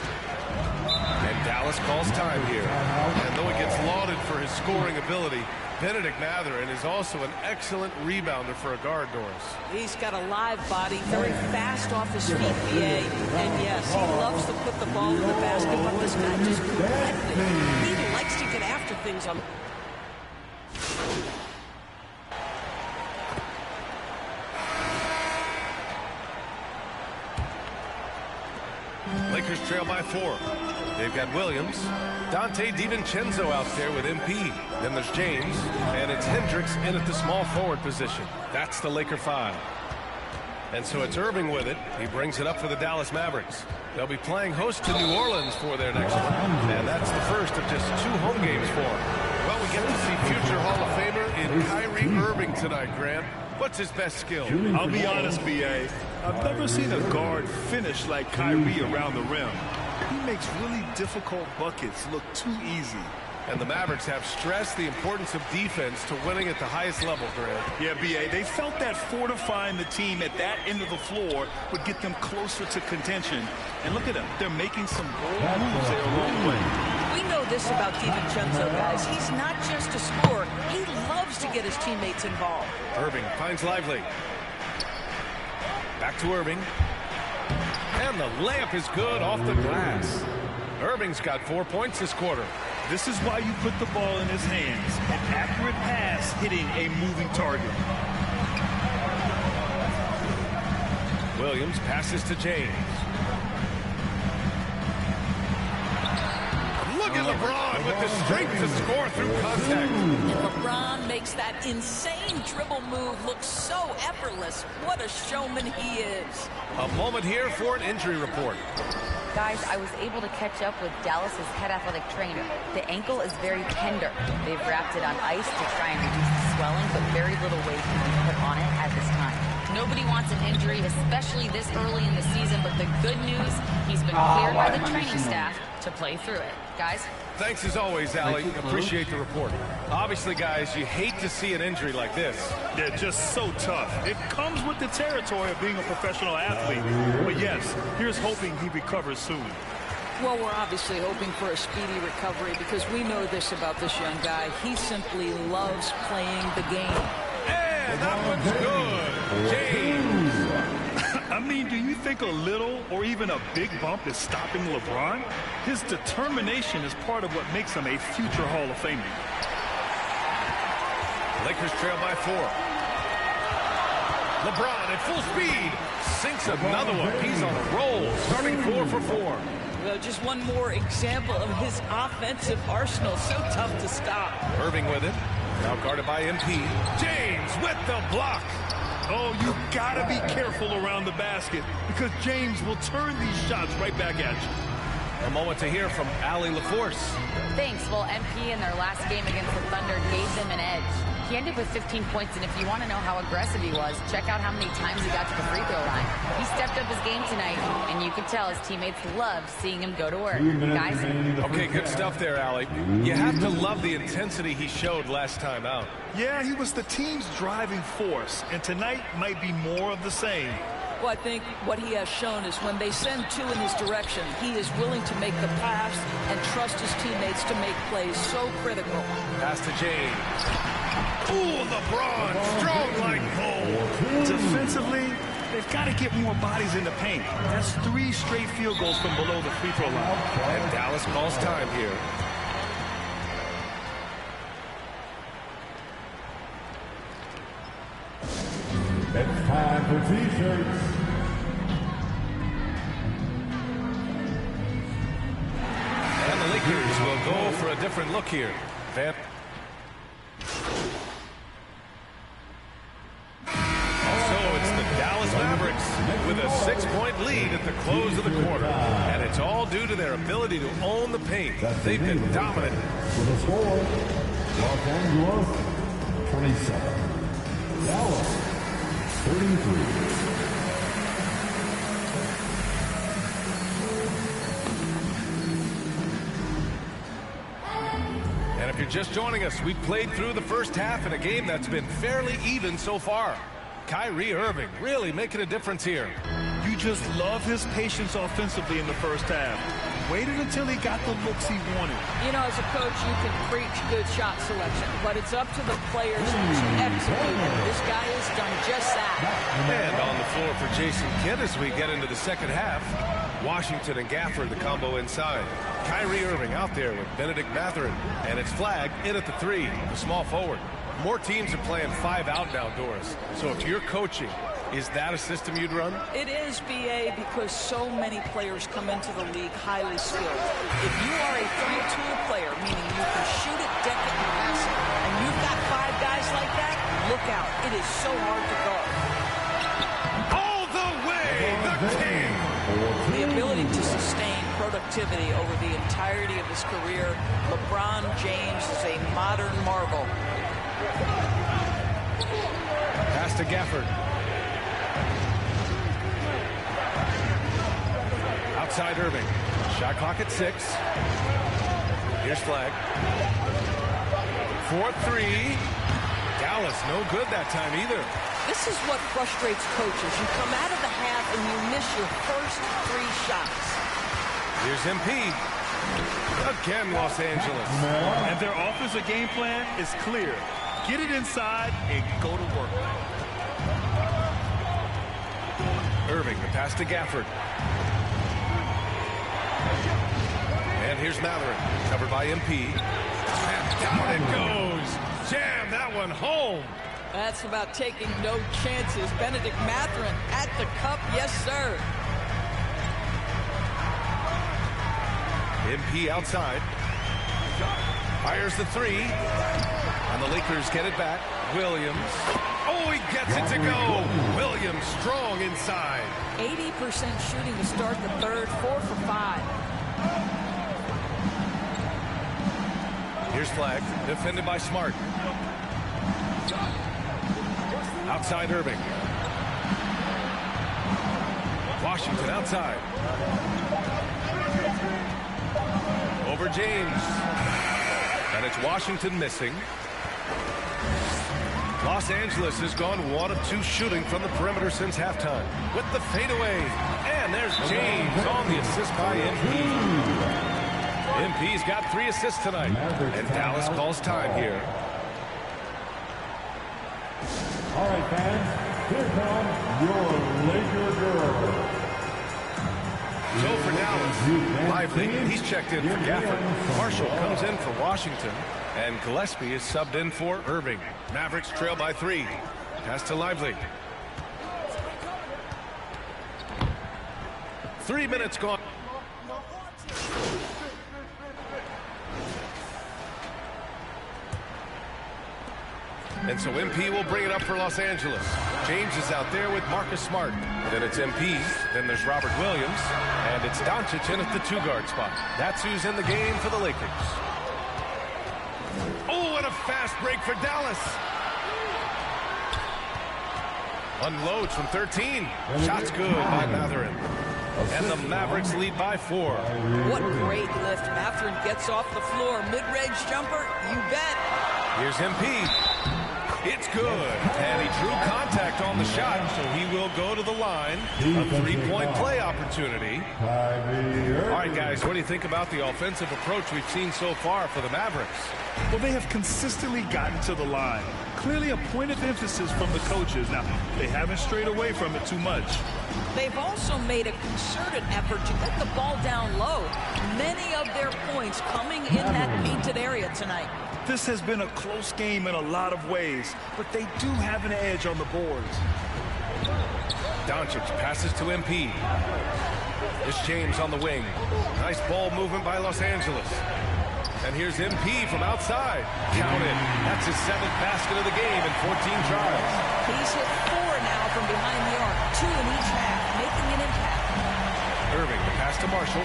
And Dallas calls time here. And though he gets lauded for his scoring ability, Benedict Mathurin is also an excellent rebounder for a guard, Doris. He's got a live body, very fast off his feet, BA. And yes, he loves to put the ball in the basket, but this guy just competitive. He likes to get after things on. Lakers trail by 4. They've got Williams. Dante DiVincenzo out there with MP. Then there's James. And it's Hendricks in at the small forward position. That's the Laker 5. And so it's Irving with it. He brings it up for the Dallas Mavericks. They'll be playing host to New Orleans for their next one. And that's the first of just 2 home games for them. Well, we get to see future Hall of Famer in Kyrie Irving tonight, Grant. What's his best skill? I'll be honest, B.A. I've never seen a guard finish like Kyrie around the rim. He makes really difficult buckets look too easy. And the Mavericks have stressed the importance of defense to winning at the highest level, Grant. Yeah, B.A., they felt that fortifying the team at that end of the floor would get them closer to contention. And look at them. They're making some bold moves there along the way. We know this about DiVincenzo, guys. He's not just a scorer. He loves to get his teammates involved. Irving finds Lively. Back to Irving. And the layup is good off the glass. Irving's got 4 points this quarter. This is why you put the ball in his hands. An accurate pass hitting a moving target. Williams passes to James. Look at LeBron with the strength to score through contact. And LeBron makes that insane dribble move look so effortless. What a showman he is. A moment here for an injury report. Guys, I was able to catch up with Dallas's head athletic trainer. The ankle is very tender. They've wrapped it on ice to try and reduce the swelling, but very little weight can be put on it at this time. Nobody wants an injury, especially this early in the season, but the good news, he's been cleared by the training staff to play through it. Guys? Thanks as always, Allie. Appreciate the report. Obviously, guys, you hate to see an injury like this. They're just so tough. It comes with the territory of being a professional athlete. But yes, here's hoping he recovers soon. Well, we're obviously hoping for a speedy recovery because we know this about this young guy. He simply loves playing the game. And that one's good. James. I mean, do you think a little or even a big bump is stopping LeBron? His determination is part of what makes him a future Hall of Famer. Lakers trail by 4. LeBron at full speed sinks another one. He's on a roll, starting 4 for 4. Well, just one more example of his offensive arsenal. So tough to stop. Irving with it. Now guarded by MP. James with the block. Oh, you gotta be careful around the basket because James will turn these shots right back at you. A moment to hear from Allie LaForce. Thanks. Well, MP in their last game against the Thunder gave them an edge. He ended with 15 points, and if you want to know how aggressive he was, check out how many times he got to the free throw line. He stepped up his game tonight, and you could tell his teammates loved seeing him go to work. Guys? Okay, good stuff there, Allie. You have to love the intensity he showed last time out. Yeah, he was the team's driving force, and tonight might be more of the same. Well, I think what he has shown is when they send 2 in his direction, he is willing to make the pass and trust his teammates to make plays so critical. Pass to James. Ooh, LeBron, strong like gold. Defensively, they've got to get more bodies in the paint. That's 3 straight field goals from below the free throw line. And Dallas calls time here. It's time for T-shirts. And the Lakers will go for a different look here. Van. So it's the Dallas Mavericks with a 6-point lead at the close of the quarter. And it's all due to their ability to own the paint. They've been dominant. With a score, Los Angeles 27, Dallas 33. And if you're just joining us, we've played through the first half in a game that's been fairly even so far. Kyrie Irving really making a difference here. You just love his patience offensively in the first half. Waited until he got the looks he wanted. You know, as a coach, you can preach good shot selection, but it's up to the players to execute. This guy has done just that. And on the floor for Jason Kidd as we get into the second half. Washington and Gafford, the combo inside. Kyrie Irving out there with Benedict Mathurin. And it's flagged in at the 3, the small forward. More teams are playing 5 out now, Doris. So if you're coaching, Is that a system you'd run? It is, BA, because so many players come into the league highly skilled. If you are a three-tool player, meaning you can shoot it, deck it, and pass it, and you've got 5 guys like that, look out. It is so hard to guard. All the way, the king! The ability to sustain productivity over the entirety of his career, LeBron James is a modern marvel. Pass to Gafford. Outside Irving. Shot clock at 6. Here's Flag. 4-3. Dallas, no good that time either. This is what frustrates coaches. You come out of the half and you miss your first 3 shots. Here's MP. Again, Los Angeles. And their offensive game plan is clear. Get it inside and go to work. Irving, the pass to Gafford. And here's Matherin, covered by MP. And down it goes. Jam that one home. That's about taking no chances. Benedict Matherin at the cup, yes, sir. MP outside. Fires the 3. And the Lakers get it back. Williams. Oh, he gets it to go. Williams strong inside. 80% shooting to start the third, 4 for 5. Here's Flag, defended by Smart. Outside Irving. Washington outside. Over James. And it's Washington missing. Los Angeles has gone 1 of 2 shooting from the perimeter since halftime. With the fadeaway. And there's James on the assist by MP. MP's got 3 assists tonight. And Dallas calls time here. All right, fans, here comes your Laker girl. So for Dallas, Lively, he's checked in for Gafford. Marshall comes in for Washington. And Gillespie is subbed in for Irving. Mavericks trail by 3. Pass to Lively. 3 minutes gone. And so MP will bring it up for Los Angeles. James is out there with Marcus Smart. Then it's MP. Then there's Robert Williams. And it's Doncic in at the 2-guard spot. That's who's in the game for the Lakers. Oh, and a fast break for Dallas. Unloads from 13. Shot's good by Matherin. And the Mavericks lead by 4. What great lift. Matherin gets off the floor. Mid-range jumper, you bet. Here's MP. It's good. And he drew contact on the shot, so he will go to the line. A 3-point play opportunity. All right, guys, what do you think about the offensive approach we've seen so far for the Mavericks? Well, they have consistently gotten to the line. Clearly a point of emphasis from the coaches. Now, they haven't strayed away from it too much. They've also made a concerted effort to get the ball down low. Many of their points coming in that painted area tonight. This has been a close game in a lot of ways, but they do have an edge on the boards. Doncic passes to MP. It's James on the wing. Nice ball movement by Los Angeles. And here's MP from outside. Counted. That's his 7th basket of the game in 14 tries. He's hit 4 now from behind the arc. 2 in each half, making an impact. Irving, the pass to Marshall.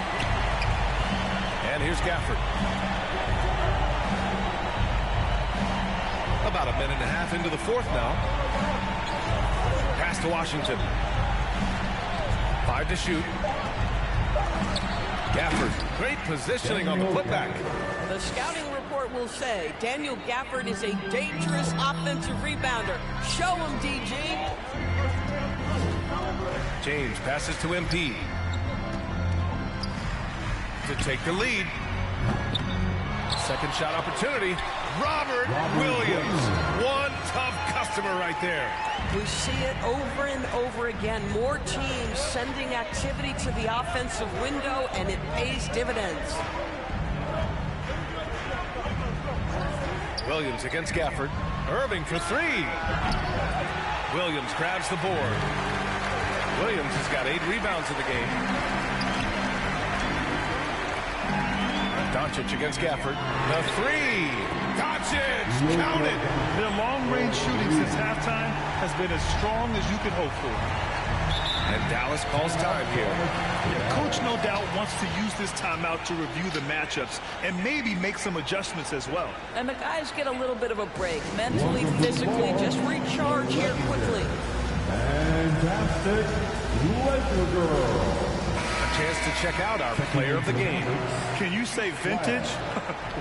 And here's Gafford. About a minute and a half into the 4th now. Pass to Washington. 5 to shoot. Gafford, great positioning on the putback. The scouting report will say Daniel Gafford is a dangerous offensive rebounder. Show him, DG. James passes to MP. To take the lead. Second shot opportunity. Robert Williams. One tough customer right there. We see it over and over again. More teams sending activity to the offensive window, and it pays dividends. Williams against Gafford. Irving for 3. Williams grabs the board. Williams has got 8 rebounds in the game. Doncic against Gafford. The 3. Doncic, count it. Their long-range shooting since halftime has been as strong as you could hope for. And Dallas calls time here. Yeah, Coach no doubt wants to use this timeout to review the matchups and maybe make some adjustments as well. And the guys get a little bit of a break, mentally, physically, just recharge here quickly. Fantastic Laker girl. A chance to check out our player of the game. Can you say vintage?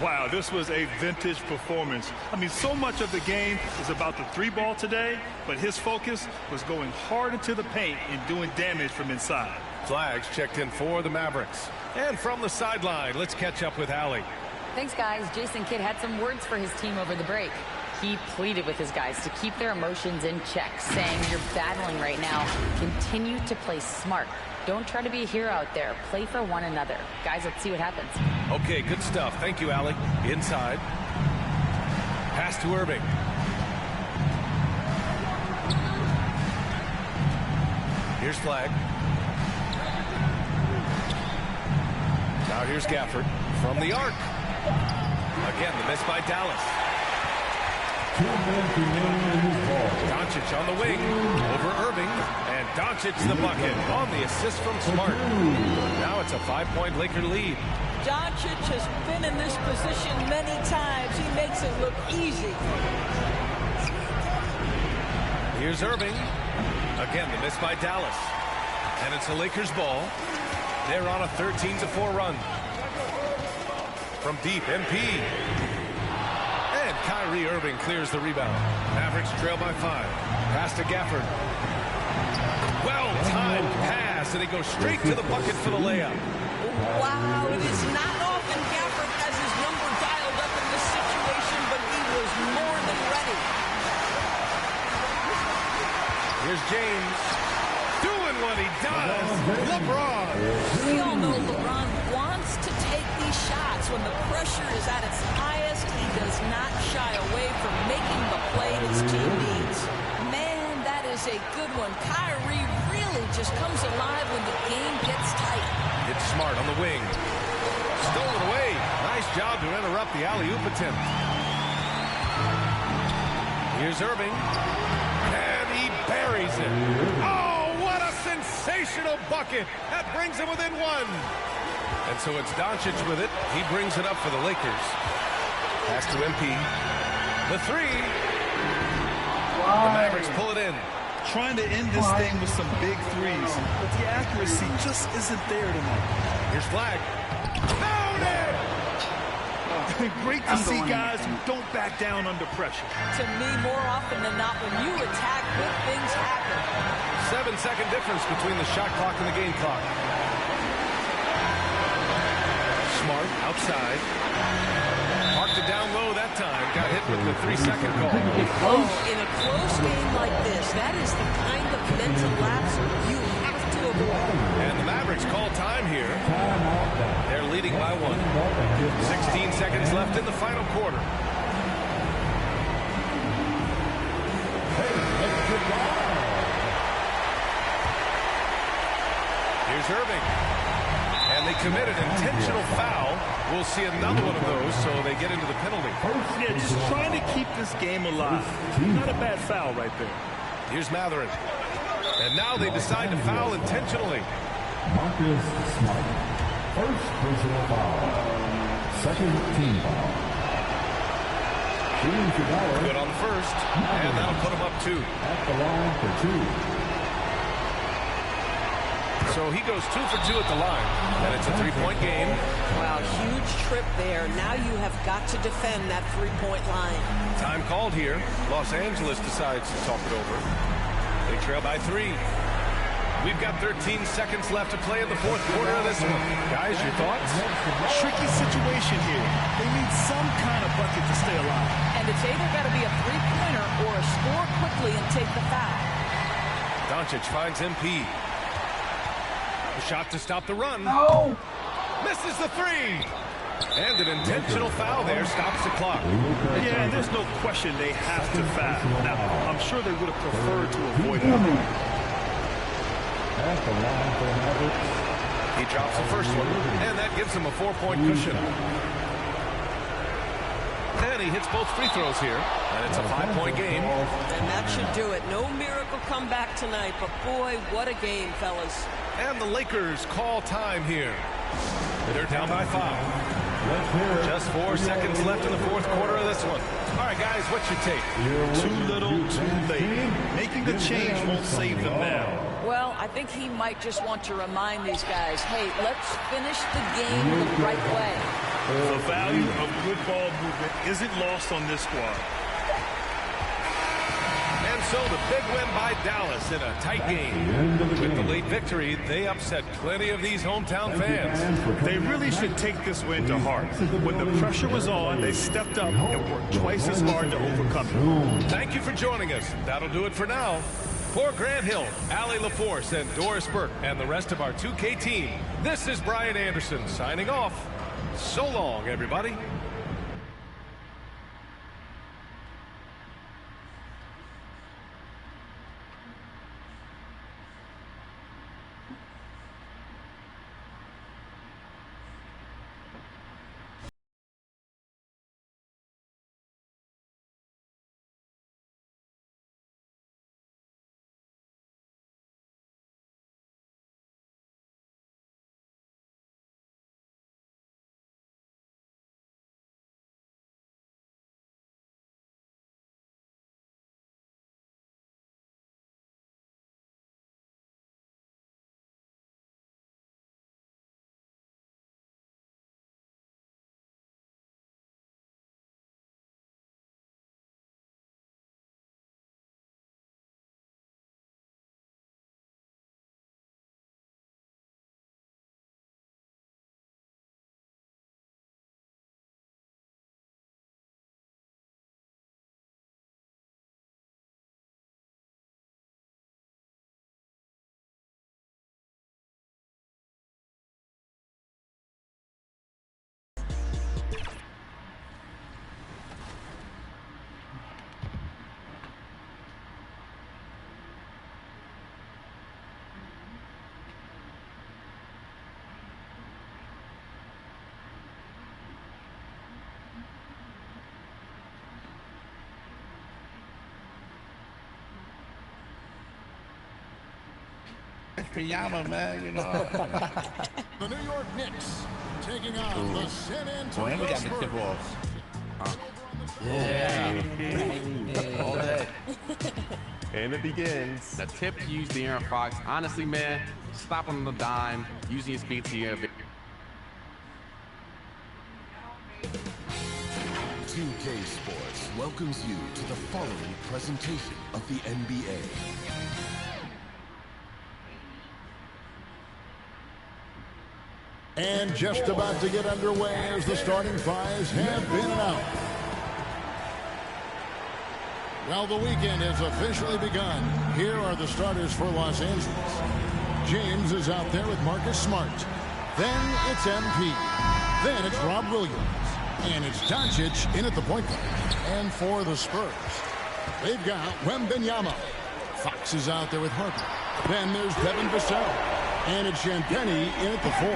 Wow, this was a vintage performance. I mean, so much of the game is about the 3-ball today, but his focus was going hard into the paint and doing damage from inside. Flags checked in for the Mavericks. And from the sideline, let's catch up with Allie. Thanks, guys. Jason Kidd had some words for his team over the break. He pleaded with his guys to keep their emotions in check, saying, "You're battling right now. Continue to play smart. Don't try to be a hero out there. Play for one another." Guys, let's see what happens. Okay, good stuff. Thank you, Allie. Inside. Pass to Irving. Here's Flag. Now here's Gafford from the arc. Again, the miss by Dallas. Doncic on the wing over Irving, and Doncic the bucket on the assist from Smart. Now it's a 5-point Laker lead. Doncic has been in this position many times. He makes it look easy. Here's Irving. Again, the miss by Dallas. And it's a Lakers ball. They're on a 13-4 run. From deep, MP. And Kyrie Irving clears the rebound. Mavericks trail by 5. Pass to Gafford. Well-timed pass, and he goes straight to the bucket for the layup. Wow, it is not often Gafford has his number dialed up in this situation, but he was more than ready. Here's James doing what he does. LeBron. We all know LeBron wants to take these shots. When the pressure is at its highest, he does not shy away from making the play his team needs. Man, that is a good one. Kyrie really just comes alive when the game gets tight. It's Smart on the wing. Stolen away. Nice job to interrupt the alley-oop attempt. Here's Irving. And he buries it. Oh, what a sensational bucket. That brings him within 1. And so it's Doncic with it. He brings it up for the Lakers. Pass to MP. The 3. The Mavericks pull it in. Trying to end this thing with some big threes, but the accuracy just isn't there tonight. Here's Flag. Found it! Great to see guys who don't back down under pressure. To me, more often than not, when you attack, good things happen. 7-second difference between the shot clock and the game clock. Smart outside. Marked it down low that time. Got hit with the 3-second call. Oh, in a close game like this, that is the kind of mental lapse you have to avoid. And the Mavericks call time here. They're leading by 1. 16 seconds left in the final quarter. Here's Irving. And they commit an intentional foul. We'll see another one of those, so they get into the penalty. Yeah, just trying to keep this game alive. Not a bad foul right there. Here's Matherin. And now they decide to foul intentionally. Marcus Smart. First personal foul. Second team foul. Good on the first. And that'll put him up 2. At the line for 2. So he goes 2 for 2 at the line, and it's a 3-point game. Wow, huge trip there. Now you have got to defend that 3-point line. Time called here. Los Angeles decides to talk it over. They trail by 3. We've got 13 seconds left to play in the 4th quarter of this one. Guys, your thoughts? Tricky situation here. They need some kind of bucket to stay alive. And it's either got to be a 3-pointer or a score quickly and take the foul. Doncic finds MP. A shot to stop the run. No! Misses the 3. And an intentional foul there stops the clock. Yeah, and there's no question they have to foul. Now, I'm sure they would have preferred to avoid it. He drops the first one, and that gives him a 4-point cushion. And he hits both free throws here, and it's a 5-point game. And that should do it. No miracle comeback tonight, but boy, what a game, fellas. And the Lakers call time here. They're down by 5. Just 4 seconds left in the fourth quarter of this one. All right, guys, what's your take? Too little, too late. Making a change won't save them now. Well, I think he might just want to remind these guys, hey, let's finish the game the right way. The value of good ball movement isn't lost on this squad. And so the big win by Dallas in a tight game. With the late victory, they upset plenty of these hometown fans. They really should take this win to heart. When the pressure was on, they stepped up and worked twice as hard to overcome it. Thank you for joining us. That'll do it for now. For Grant Hill, Allie LaForce, and Doris Burke, and the rest of our 2K team, this is Brian Anderson signing off. So long, everybody. Pajama, man, you know. The New York Knicks taking on the San Antonio Boy, we got the Spurs. tip-offs. Yeah. All day. And it begins. The tip used De'Aaron Fox. Honestly, man, stop on the dime, using your speed to your 2K Sports welcomes you to the following presentation of the NBA. And just about to get underway as the starting fives have been out. Well, the weekend has officially begun. Here are the starters for Los Angeles. James is out there with Marcus Smart. Then it's MP. Then it's Rob Williams. And it's Doncic in at the point guard. And for the Spurs, they've got Wembanyama. Fox is out there with Harper. Then there's Devin Vassell. And it's Champagnie in at the 4.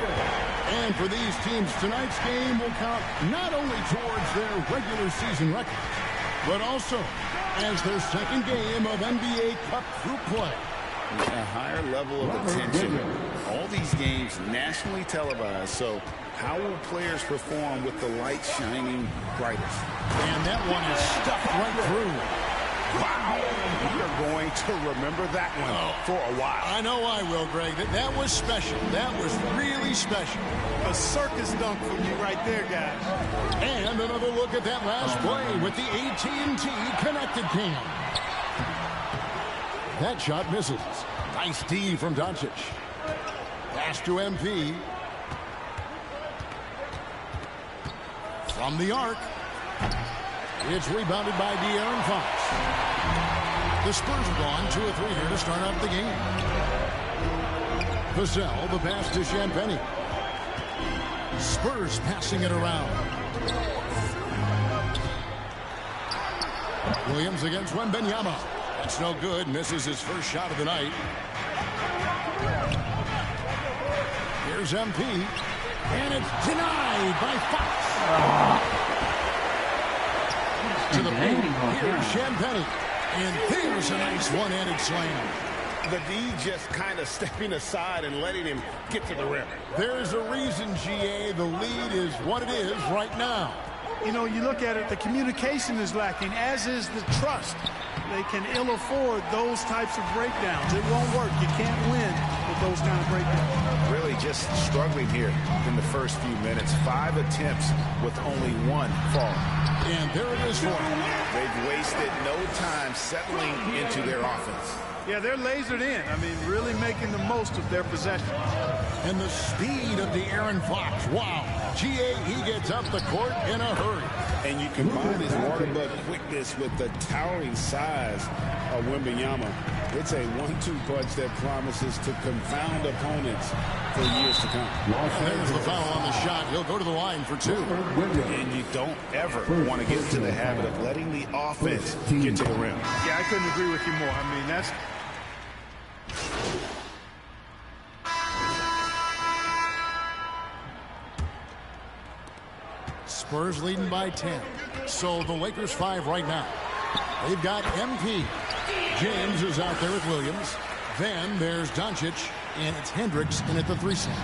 And for these teams, tonight's game will count not only towards their regular season record, but also as their second game of NBA Cup group play. A higher level of attention. All these games nationally televised, so how will players perform with the light shining brightest? And that one is stuffed right through. Wow. We are going to remember that one for a while. I know I will, Greg. That was special. That was really special. A circus dunk from you right there, guys. And another look at that last play with the AT&T connected cam. That shot misses. Nice D from Doncic. Pass to MP. From the arc. It's rebounded by De'Aaron Fox. The Spurs have gone 2 of 3 here to start out the game. Vassell, the pass to Champagnie. Spurs passing it around. Williams against Wembanyama. That's no good. Misses his first shot of the night. Here's MP. And it's denied by Fox. To the paint. Here's Champagnie. And there's a nice one-handed slam. The D just kind of stepping aside and letting him get to the rim. There's a reason, GA, the lead is what it is right now. You know, you look at it, the communication is lacking, as is the trust. They can ill afford those types of breakdowns. It won't work. You can't win with those kind of breakdowns. Really just struggling here in the first few minutes. 5 attempts with only 1 fall. And there it is for them. They've wasted no time settling into their offense. Yeah, they're lasered in. I mean, really making the most of their possession. And the speed of the Aaron Fox. Wow. GA, he gets up the court in a hurry. And you combine his water bug quickness with the towering size of Wembanyama. It's a 1-2 punch that promises to confound opponents for years to come. There's the foul on the shot. He'll go to the line for 2. And you don't ever want to get into the habit of letting the offense get to the rim. Yeah, I couldn't agree with you more. I mean, that's... Spurs leading by 10. So the Lakers 5 right now. They've got MP. James is out there with Williams. Then there's Doncic, and it's Hendricks in at the 3 slot.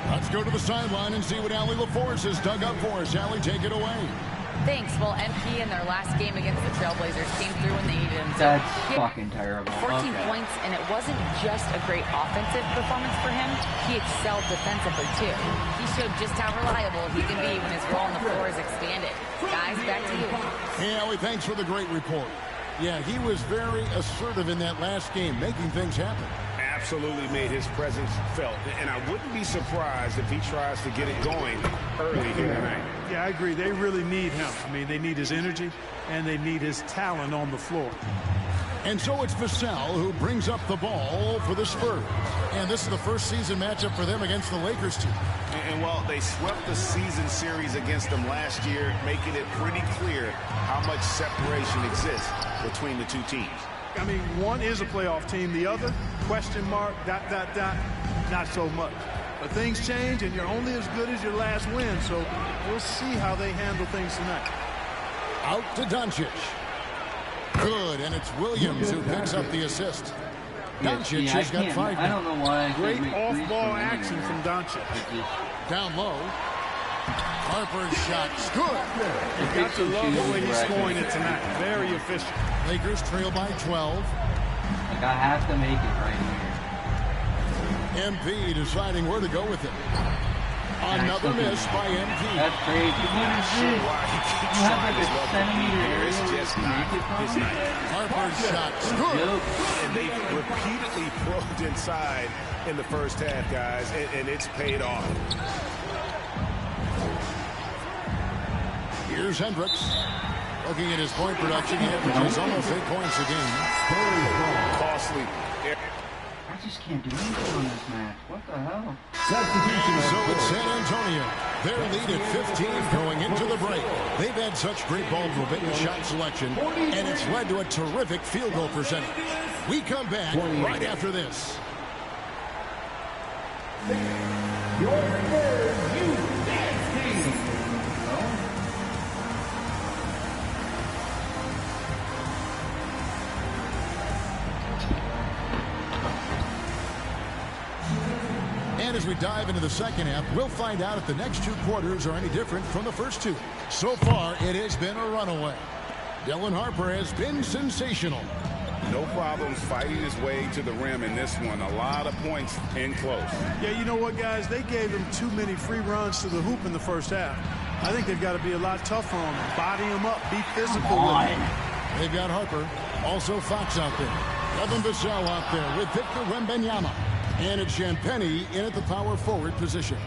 Let's go to the sideline and see what Allie LaForce has dug up for us. Allie, take it away. Thanks. Well, MP in their last game against the Trailblazers came through when they needed him. That's fucking terrible. 14 points, and it wasn't just a great offensive performance for him. He excelled defensively, too. He showed just how reliable he can be when his role on the floor is expanded. Guys, back to you. Hey, Allie, thanks for the great report. Yeah, he was very assertive in that last game, making things happen. Absolutely made his presence felt. And I wouldn't be surprised if he tries to get it going early here tonight. Yeah, I agree. They really need him. I mean, they need his energy, and they need his talent on the floor. And so it's Vassell who brings up the ball for the Spurs. And this is the first season matchup for them against the Lakers team. And while they swept the season series against them last year, making it pretty clear how much separation exists between the two teams. I mean, one is a playoff team. The other, question mark, ... not so much. But things change, and you're only as good as your last win. So we'll see how they handle things tonight. Out to Doncic. Good, and it's Williams who picks up the assist. Doncic has got 5. I don't know why. Great off-ball action from Doncic. Down low. Harper's shot's good. You got to love the way he's scoring it tonight. Very efficient. Lakers trail by 12. Like, I have to make it right here. MP deciding where to go with it. Another miss by MP. That's crazy. What is this? You have like a centimeter area It's just not his night. Harper's shot's good. And they repeatedly probed inside in the first half, guys, and it's paid off. Here's Hendricks. Looking at his point production, he averages almost 8 points a game. Costly. I just can't do anything on this match. What the hell? And so it's San Antonio. Their lead at 15 going into the break. They've had such great ball movement and shot selection, and it's led to a terrific field goal percentage. We come back right after this. Your Spurs youth dance team. And as we dive into the second half, we'll find out if the next 2 quarters are any different from the first 2. So far, it has been a runaway. Dylan Harper has been sensational. No problems fighting his way to the rim in this one. A lot of points in close. Yeah, you know what, guys? They gave him too many free runs to the hoop in the first half. I think they've got to be a lot tougher on him. Body him up. Be physical with him. They've got Harper. Also Fox out there. Devin Vassell out there with Victor Wembanyama. And it's Champagnie in at the power forward position.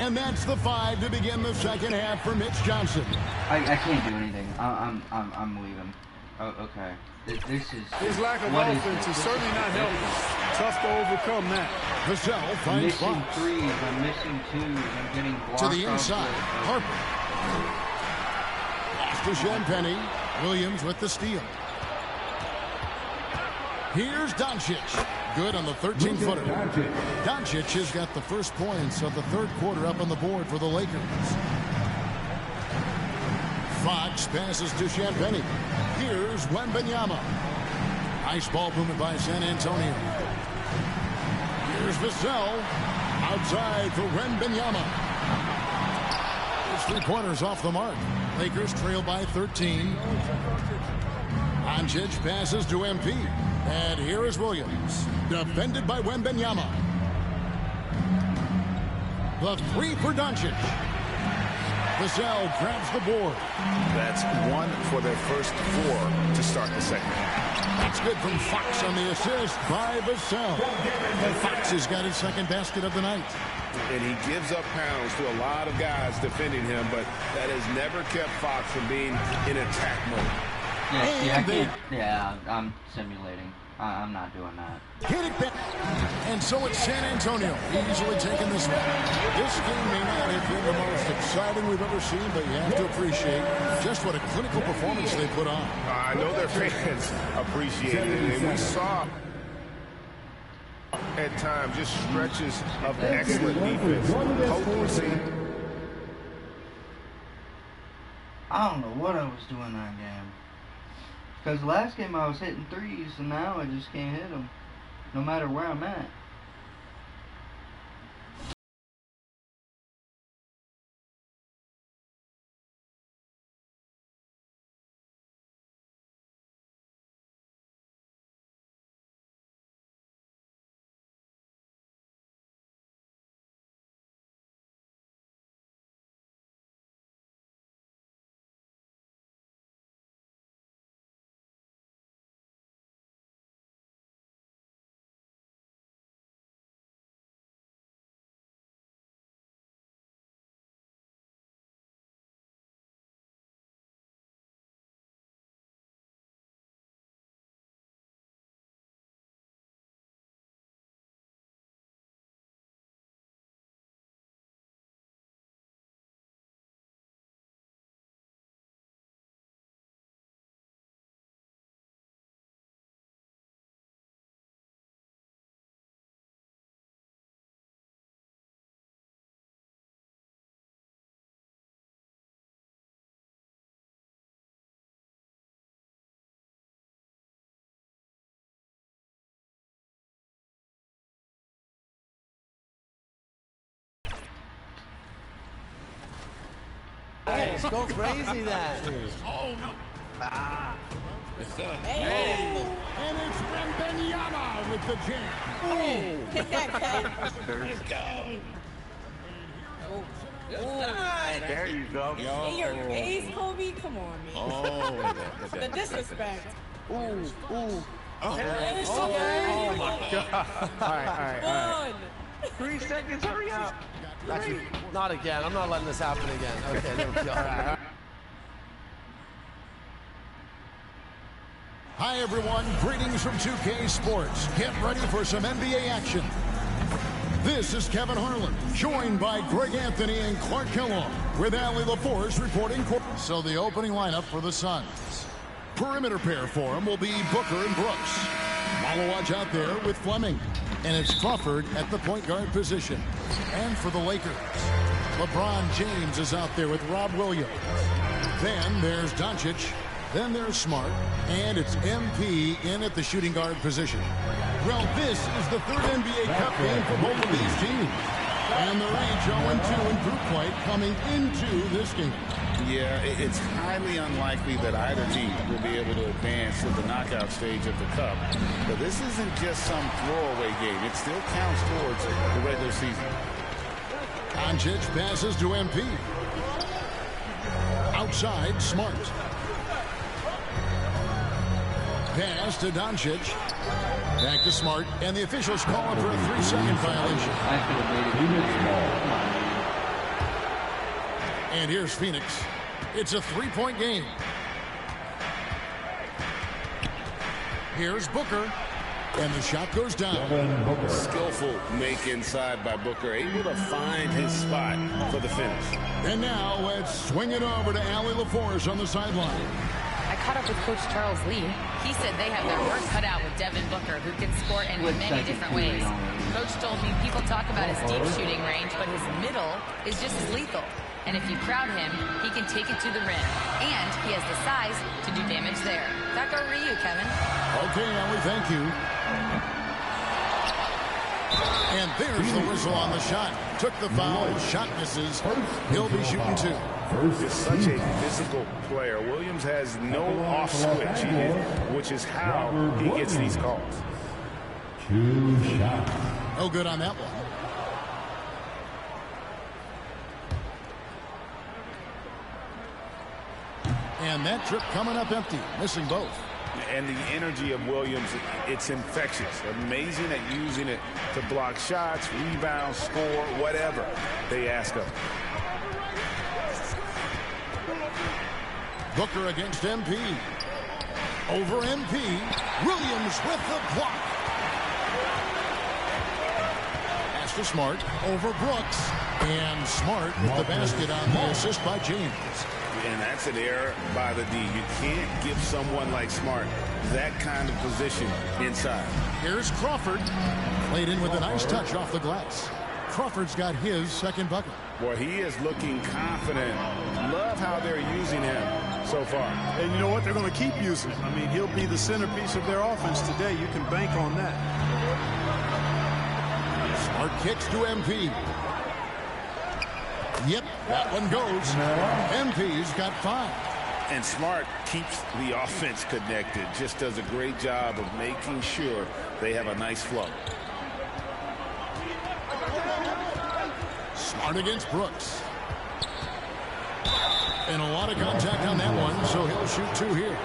And that's the 5 to begin the second half for Mitch Johnson. I can't do anything. I'm leaving. Oh, okay. This is his lack of offense is certainly not helping. Tough to overcome that. Vassell finds missing Fox. threes. I'm missing twos. I'm getting blocked To the inside. Harper. Pass to Champagny. Williams with the steal. Here's Doncic. Good on the 13-footer. Doncic has got the first points of the third quarter up on the board for the Lakers. Fox passes to Champagny. Here's Wembanyama. Nice ball movement by San Antonio. Here's Vassell. Outside for Wembanyama. His three-pointers off the mark. Lakers trail by 13. Doncic passes to MP. And here is Williams. Defended by Wembanyama. The three for Doncic. Vassell grabs the board. That's one for their first four to start the second half. That's good from Fox on the assist by Vassell. And Fox has got his second basket of the night. And he gives up pounds to a lot of guys defending him, but that has never kept Fox from being in attack mode. Yeah, I'm simulating. I'm not doing that. Hit it back. And so it's San Antonio easily taking this one. This game may not have been the most exciting we've ever seen, but you have to appreciate just what a clinical performance they put on. I know their fans appreciate it, and we saw at times just stretches of excellent defense. Potency. I don't know what I was doing that game. Because last game I was hitting threes, and now I just can't hit them, no matter where I'm at. Hey, go crazy then. Hey. And it's Wembanyama with the jam. Oh, hit that cut. Let's go. There you go. In your face, Kobe. Come on, man. Oh, the disrespect. Ooh. Oh my God. All right. 3 seconds, hurry up. Actually, not again. I'm not letting this happen again. Okay, there we go. All right. Hi, everyone. Greetings from 2K Sports. Get ready for some NBA action. This is Kevin Harlan, joined by Greg Anthony and Clark Kellogg, with Allie LaForce reporting. So the opening lineup for the Suns. Perimeter pair for him will be Booker and Brooks. Malawaj out there with Fleming. And it's Crawford at the point guard position. And for the Lakers, LeBron James is out there with Rob Williams. Then there's Doncic. Then there's Smart. And it's MP in at the shooting guard position. Well, this is the third NBA Cup game for both of these teams. And they're each 0-2 in group play coming into this game. Yeah, it's highly unlikely that either team will be able to advance to the knockout stage of the Cup. But this isn't just some throwaway game. It still counts towards the regular season. Doncic passes to MP. Outside, Smart. Pass to Doncic. Back to Smart. And the officials call him for a 3-second violation. And here's Phoenix. It's a 3-point game. Here's Booker. And the shot goes down. Skillful make inside by Booker. Able to find his spot for the finish. And now let's swing it over to Allie LaForce on the sideline. I caught up with Coach Charles Lee. He said they have their work cut out with Devin Booker, who can score in many different ways. Coach told me people talk about his deep shooting range, but his middle is just as lethal. And if you crowd him, he can take it to the rim. And he has the size to do damage there. Back over to you, Kevin. Okay, Allie, thank you. And there's the whistle on the shot. Took the foul. Shot misses. He'll be shooting 2. He's such a physical player. Williams has no off switch, which is how he gets these calls. 2 shots. No good on that one. And that trip coming up empty, missing both. And the energy of Williams, it's infectious. Amazing at using it to block shots, rebound, score, whatever they ask of him. Booker against MP. Over MP. Williams with the block. Pass to Smart. Over Brooks. And Smart with the basket on the assist by James. And that's an error by the D. You can't give someone like Smart that kind of position inside. Here's Crawford. Played in with a nice touch off the glass. Crawford's got his second bucket. Boy, he is looking confident. Love how they're using him so far. And you know what? They're going to keep using him. I mean, he'll be the centerpiece of their offense today. You can bank on that. Smart kicks to MP. Yep, that one goes. MP's got 5. And Smart keeps the offense connected. Just does a great job of making sure they have a nice flow. Smart against Brooks. And a lot of contact on that one, so he'll shoot 2 here.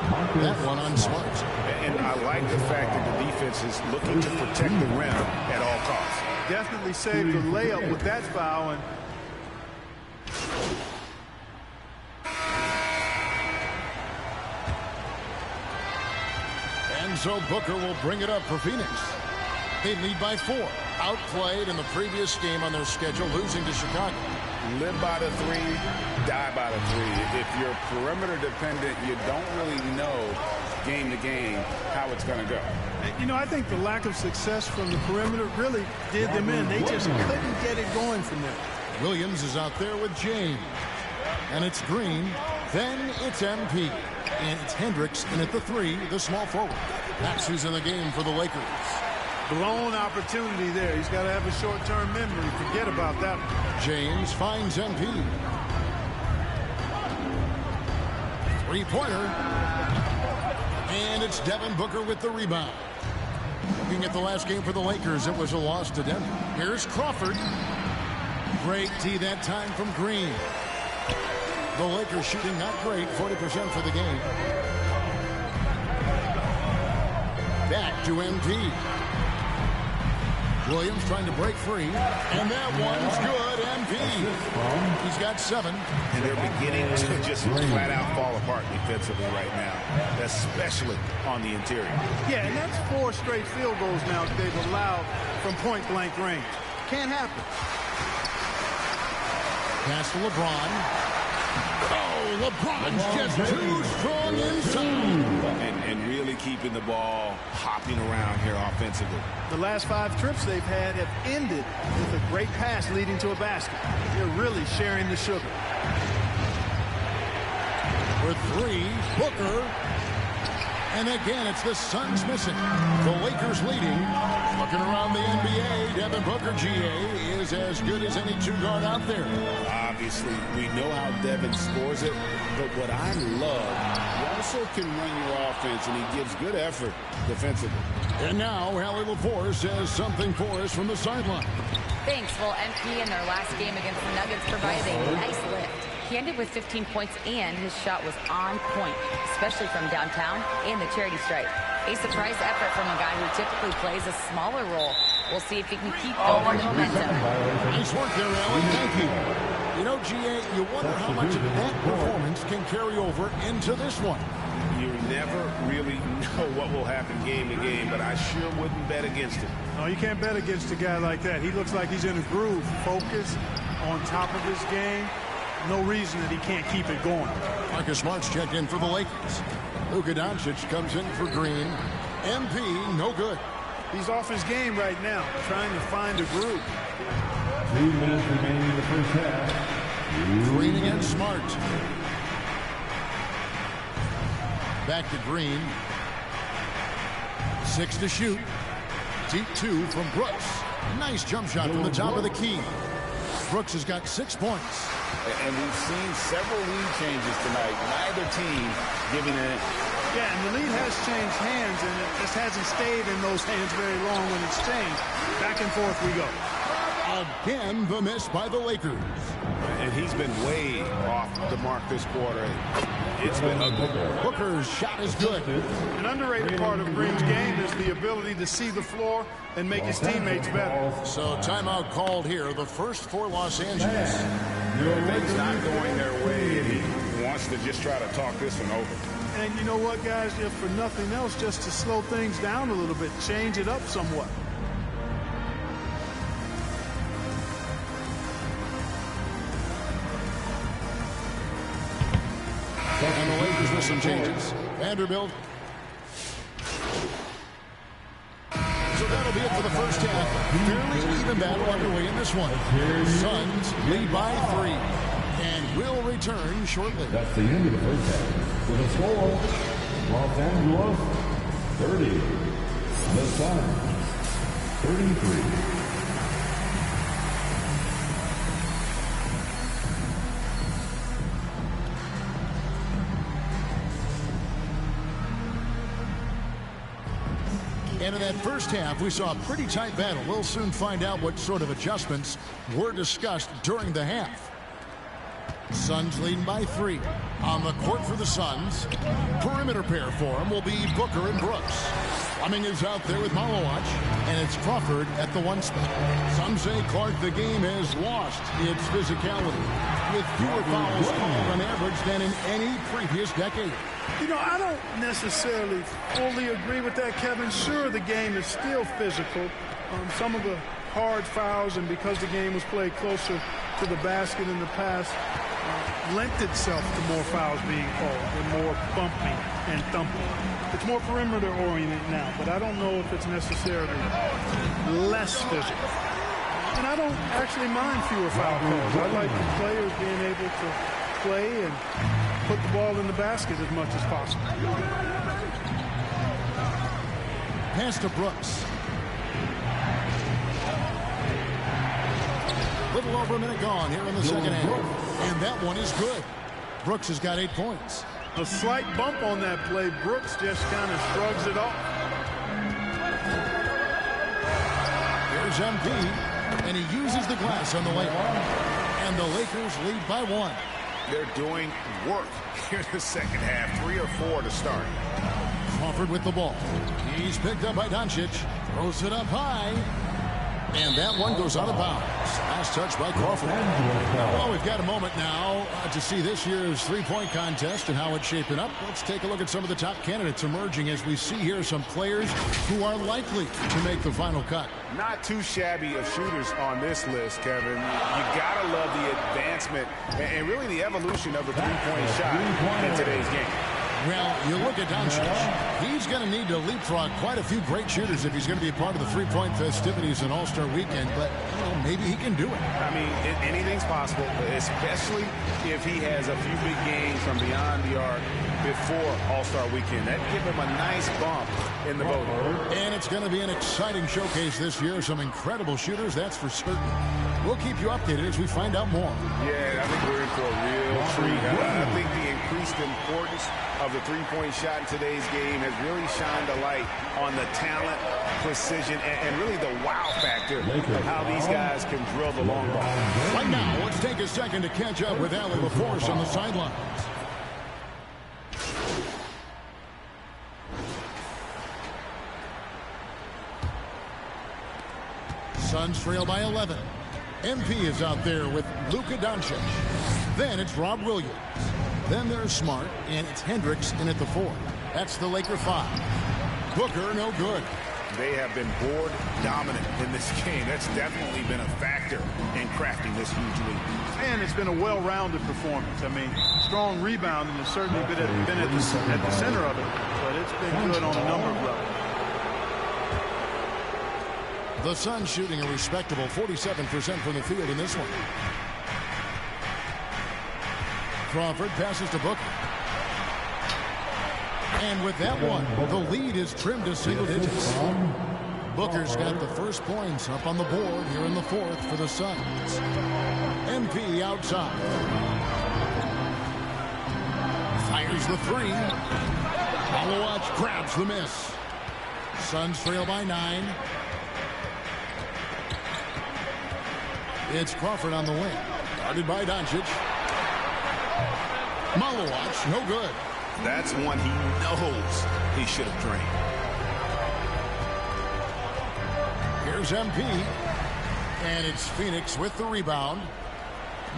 That one on Smart. And I like the fact that the defense is looking to protect the rim at all costs. Definitely saved the layup with that foul. And so Booker will bring it up for Phoenix. They lead by 4. Outplayed in the previous game on their schedule, losing to Chicago. Live by the 3, die by the 3. If you're perimeter dependent, you don't really know game to game how it's going to go. You know, I think the lack of success from the perimeter really did them in. They just couldn't get it going from there. Williams is out there with James. And it's Green. Then it's MP. And it's Hendricks in at the 3, the small forward. That's who's in the game for the Lakers. Blown opportunity there. He's got to have a short-term memory. Forget about that one. James finds MP. 3-pointer. And it's Devin Booker with the rebound. Looking at the last game for the Lakers, it was a loss to Denver. Here's Crawford. Great D that time from Green. The Lakers shooting not great, 40% for the game. Back to MP. Williams trying to break free. And that one's good. MP. He's got 7. And they're beginning to just flat out fall apart defensively right now, especially on the interior. Yeah, and that's 4 straight field goals now that they've allowed from point-blank range. Can't happen. Pass to LeBron. Oh, LeBron's just too strong inside. And really keeping the ball hopping around here offensively. The last 5 trips they've had have ended with a great pass leading to a basket. They're really sharing the sugar. For 3, Booker. And again, it's the Suns missing. The Lakers leading. Looking around the NBA, Devin Booker, GA, is as good as any 2-guard out there. Obviously, we know how Devin scores it, but what I love, he also can run your offense, and he gives good effort defensively. And now, Allie LaForce has something for us from the sideline. Thanks. Well, MP in their last game against the Nuggets provided a nice lift. He ended with 15 points, and his shot was on point, especially from downtown and the charity stripe. A surprise effort from a guy who typically plays a smaller role. We'll see if he can keep building the momentum. Nice work there, Allie. Thank you. You know, GA, you wonder how much of that performance can carry over into this one. You never really know what will happen game to game, but I sure wouldn't bet against him. No, you can't bet against a guy like that. He looks like he's in a groove, focused, on top of his game. No reason that he can't keep it going. Marcus Smart's checked in for the Lakers. Luka Doncic comes in for Green. MP, no good. He's off his game right now, trying to find a groove. 2 minutes remaining in the first half. Green against Smart. Back to Green. 6 to shoot. Deep 2 from Brooks. Nice jump shot from the top of the key. Brooks has got 6 points. And we've seen several lead changes tonight. Neither team giving in. Yeah, and the lead has changed hands, and it just hasn't stayed in those hands very long when it's changed. Back and forth we go. Again, the miss by the Lakers. And he's been way off the mark this quarter. It's been ugly. Booker's shot is good. An underrated part of Green's game is the ability to see the floor and make his teammates better. So timeout called here, the first for Los Angeles. Things not going their way, and he wants to just try to talk this one over. And you know what, guys, if for nothing else, just to slow things down a little bit, change it up somewhat. And the Lakers with some changes. Vanderbilt. So that'll be it for the first half. Fairly even battle underway in this one. Suns lead by 3. And will return shortly. That's the end of the first half. With a score, Los Angeles 30. The Suns 33. And in that first half, we saw a pretty tight battle. We'll soon find out what sort of adjustments were discussed during the half. Suns leading by 3. On the court for the Suns, perimeter pair for him will be Booker and Brooks. Fleming is out there with Malowach, and it's Crawford at the 1 spot. Some say, Clark, the game has lost its physicality, with fewer fouls called on average than in any previous decade. You know, I don't necessarily fully agree with that, Kevin. Sure, the game is still physical. Some of the hard fouls, and because the game was played closer to the basket in the past, lent itself to more fouls being called and more bumping and thumping. It's more perimeter oriented now, but I don't know if it's necessarily less physical. And I don't actually mind fewer foul calls. I like the players being able to play and put the ball in the basket as much as possible. Pass to Brooks. Little over a minute gone here in the second half. And that one is good. Brooks has got 8 points. A slight bump on that play. Brooks just kind of shrugs it off. Here's MP, and he uses the glass on the layup. And the Lakers lead by 1. They're doing work here in the second half. 3 or 4 to start. Crawford with the ball. He's picked up by Doncic. Throws it up high. And that one goes out of bounds. Last touch by Crawford. Well, we've got a moment now to see this year's three-point contest and how it's shaping up. Let's take a look at some of the top candidates emerging as we see here some players who are likely to make the final cut. Not too shabby of shooters on this list, Kevin. You gotta love the advancement and really the evolution of the three-point shot in today's game. Well, you look at Doncic. He's going to need to leapfrog quite a few great shooters if he's going to be a part of the three-point festivities in All-Star Weekend, but maybe he can do it. I mean, anything's possible, especially if he has a few big games from beyond the arc before All-Star Weekend. That'd give him a nice bump in the voting. And it's going to be an exciting showcase this year. Some incredible shooters, that's for certain. We'll keep you updated as we find out more. Yeah, I think we're in for a real treat. I think the increased importance of the three-point shot in today's game has really shined a light on the talent, precision, and really the wow factor of how these guys can drill the long ball. Right now, let's take a second to catch up with Allie LaForce on the sidelines. Suns trail by 11. MP is out there with Luka Doncic. Then it's Rob Williams. Then there's Smart, and it's Hendricks in at the 4. That's the Laker 5. Booker, no good. They have been board dominant in this game. That's definitely been a factor in crafting this huge lead. And it's been a well-rounded performance. I mean, strong rebounding has certainly been at the center of it, but it's been good on a number of levels. The Suns shooting a respectable 47% from the field in this one. Crawford passes to Booker. And with that one, the lead is trimmed to single digits. Booker's got the first points up on the board here in the 4th for the Suns. MP outside. Fires the 3. Malawach grabs the miss. Suns trail by 9. It's Crawford on the wing. Guarded by Doncic. Malawach, no good. That's one he knows he should have drained. Here's MP. And it's Phoenix with the rebound.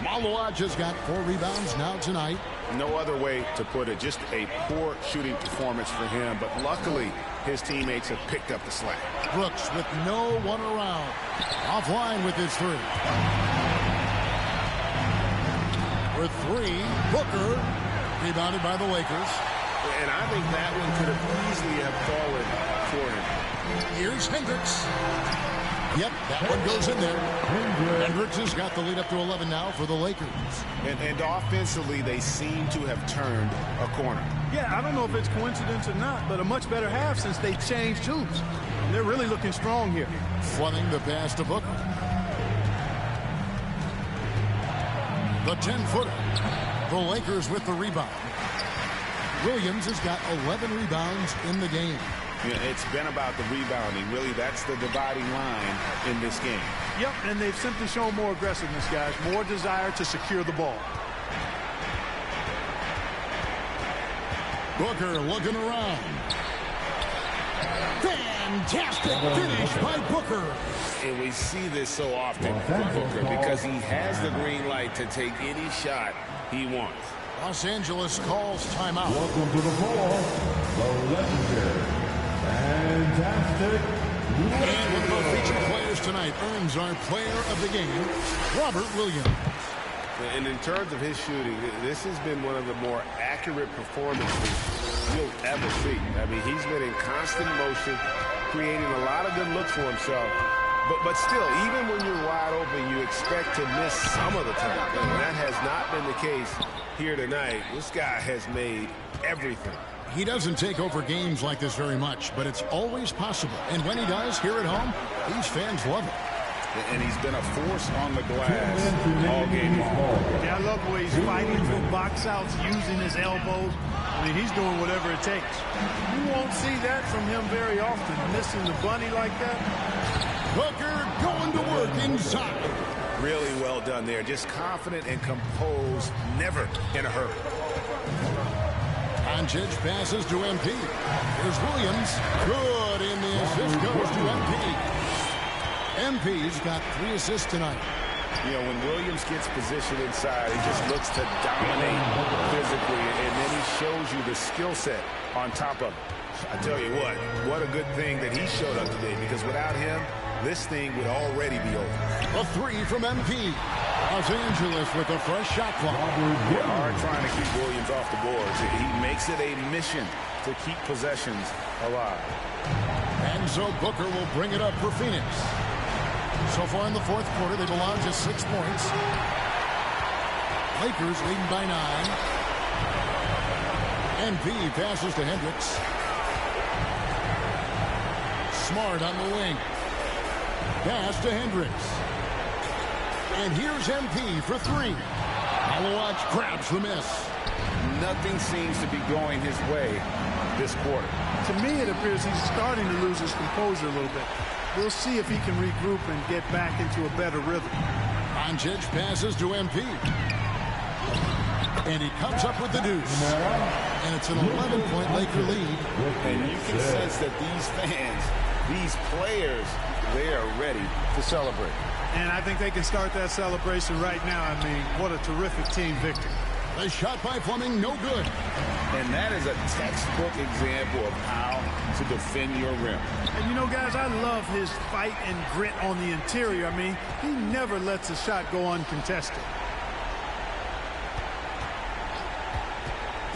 Malawach has got 4 rebounds now tonight. No other way to put it. Just a poor shooting performance for him. But luckily, his teammates have picked up the slack. Brooks with no one around. Offline with his 3. For 3, Booker. Rebounded by the Lakers. And I think that one could have easily have fallen for him. Here's Hendricks. Yep, that one goes in there. Hendricks has got the lead up to 11 now for the Lakers. And offensively, they seem to have turned a corner. Yeah, I don't know if it's coincidence or not, but a much better half since they changed hoops. And they're really looking strong here. Fleming the pass to Booker. The 10-footer. The Lakers with the rebound. Williams has got 11 rebounds in the game. Yeah, it's been about the rebounding. Really, that's the dividing line in this game. Yep, and they've simply shown more aggressiveness, guys. More desire to secure the ball. Booker looking around. Fantastic finish by Booker. And we see this so often from Booker because he has the green light to take any shot he wants. Los Angeles calls timeout. Welcome to the floor, the legendary, fantastic. And one of our featured players tonight earns our player of the game, Robert Williams. And in terms of his shooting, this has been one of the more accurate performances you'll ever see. I mean, he's been in constant motion, creating a lot of good looks for himself. But still, even when you're wide open, you expect to miss some of the time. And that has not been the case here tonight. This guy has made everything. He doesn't take over games like this very much, but it's always possible. And when he does, here at home, these fans love it. And he's been a force on the glass all game long. Yeah, I love the way he's fighting for box outs, using his elbows. I mean, he's doing whatever it takes. You won't see that from him very often, missing the bunny like that. Booker going to work inside. Really well done there. Just confident and composed, never in a hurry. Doncic passes to MP. Here's Williams. Good, and the assist goes to MP. MP's got 3 assists tonight. You know, when Williams gets positioned inside, he just looks to dominate physically, and then he shows you the skill set on top of it. I tell you what a good thing that he showed up today, because without him, this thing would already be over. A 3 from MP. Los Angeles with a fresh shot clock. They're hard trying to keep Williams off the boards. He makes it a mission to keep possessions alive. And so Booker will bring it up for Phoenix. So far in the 4th quarter, they've allowed just 6 points. Lakers leading by 9. MP passes to Hendricks. Smart on the wing. Pass to Hendricks. And here's MP for 3. Malawach grabs the miss. Nothing seems to be going his way this quarter. To me, it appears he's starting to lose his composure a little bit. We'll see if he can regroup and get back into a better rhythm. Doncic passes to MP. And he comes up with the deuce. And it's an 11-point Laker lead. And you can sense that these fans, these players, they are ready to celebrate. And I think they can start that celebration right now. I mean, what a terrific team victory. The shot by Fleming, no good. And that is a textbook example of how to defend your rim. And you know, guys, I love his fight and grit on the interior. I mean, he never lets a shot go uncontested.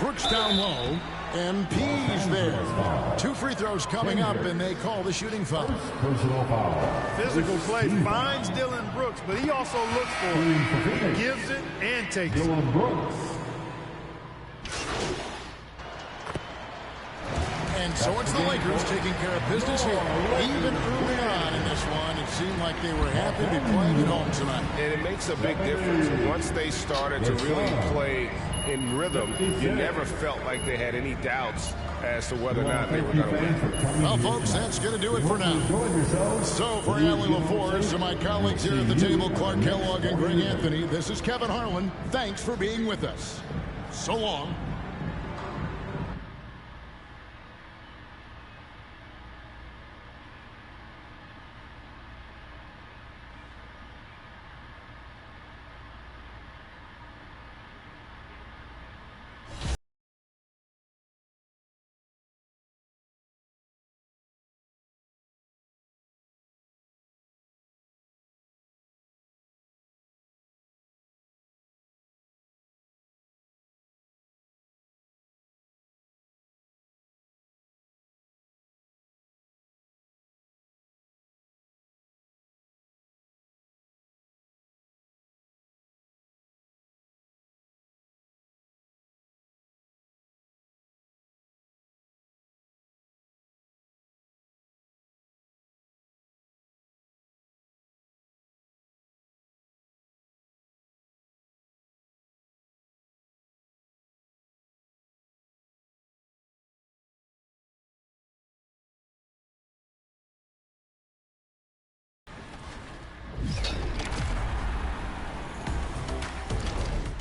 Brooks down low. MP's there. 2 free throws coming up, and they call the shooting foul. Personal foul. Physical play finds Dillon Brooks, but he also looks for it. He gives it and takes it. Dillon Brooks. And so it's the Lakers taking care of business here. Even early on in this one, it seemed like they were happy to be playing at home tonight. And it makes a big difference. Once they started to really play in rhythm, you never felt like they had any doubts as to whether or not they were going to win. Well, folks, that's going to do it for now. So for Allie LaForge and my colleagues here at the table, Clark Kellogg and Greg Anthony, this is Kevin Harlan. Thanks for being with us. So long.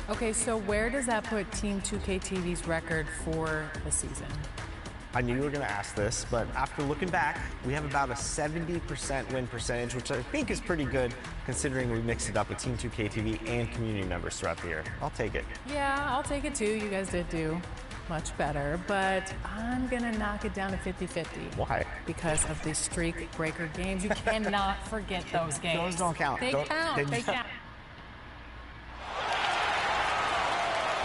Okay, so where does that put Team 2K TV's record for the season? I knew you were going to ask this, but after looking back, we have about a 70% win percentage, which I think is pretty good considering we mixed it up with Team 2K TV and community members throughout the year. I'll take it. Yeah, I'll take it too. You guys did do much better, but I'm going to knock it down to 50-50. Why? Because of the streak breaker games. You cannot forget those games. Those don't count. They count. They count.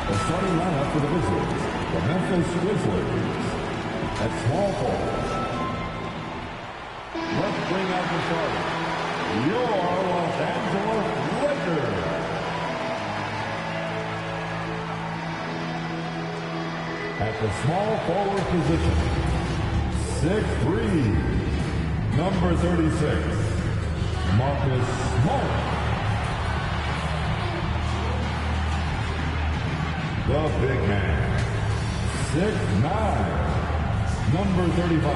The starting lineup for the Wizards, the Memphis Grizzlies. At small forward, let's bring out the starter, your Los Angeles Lakers. At the small forward position, 6'3", number 36, Marcus Smart. The big man, 6'9", number 35,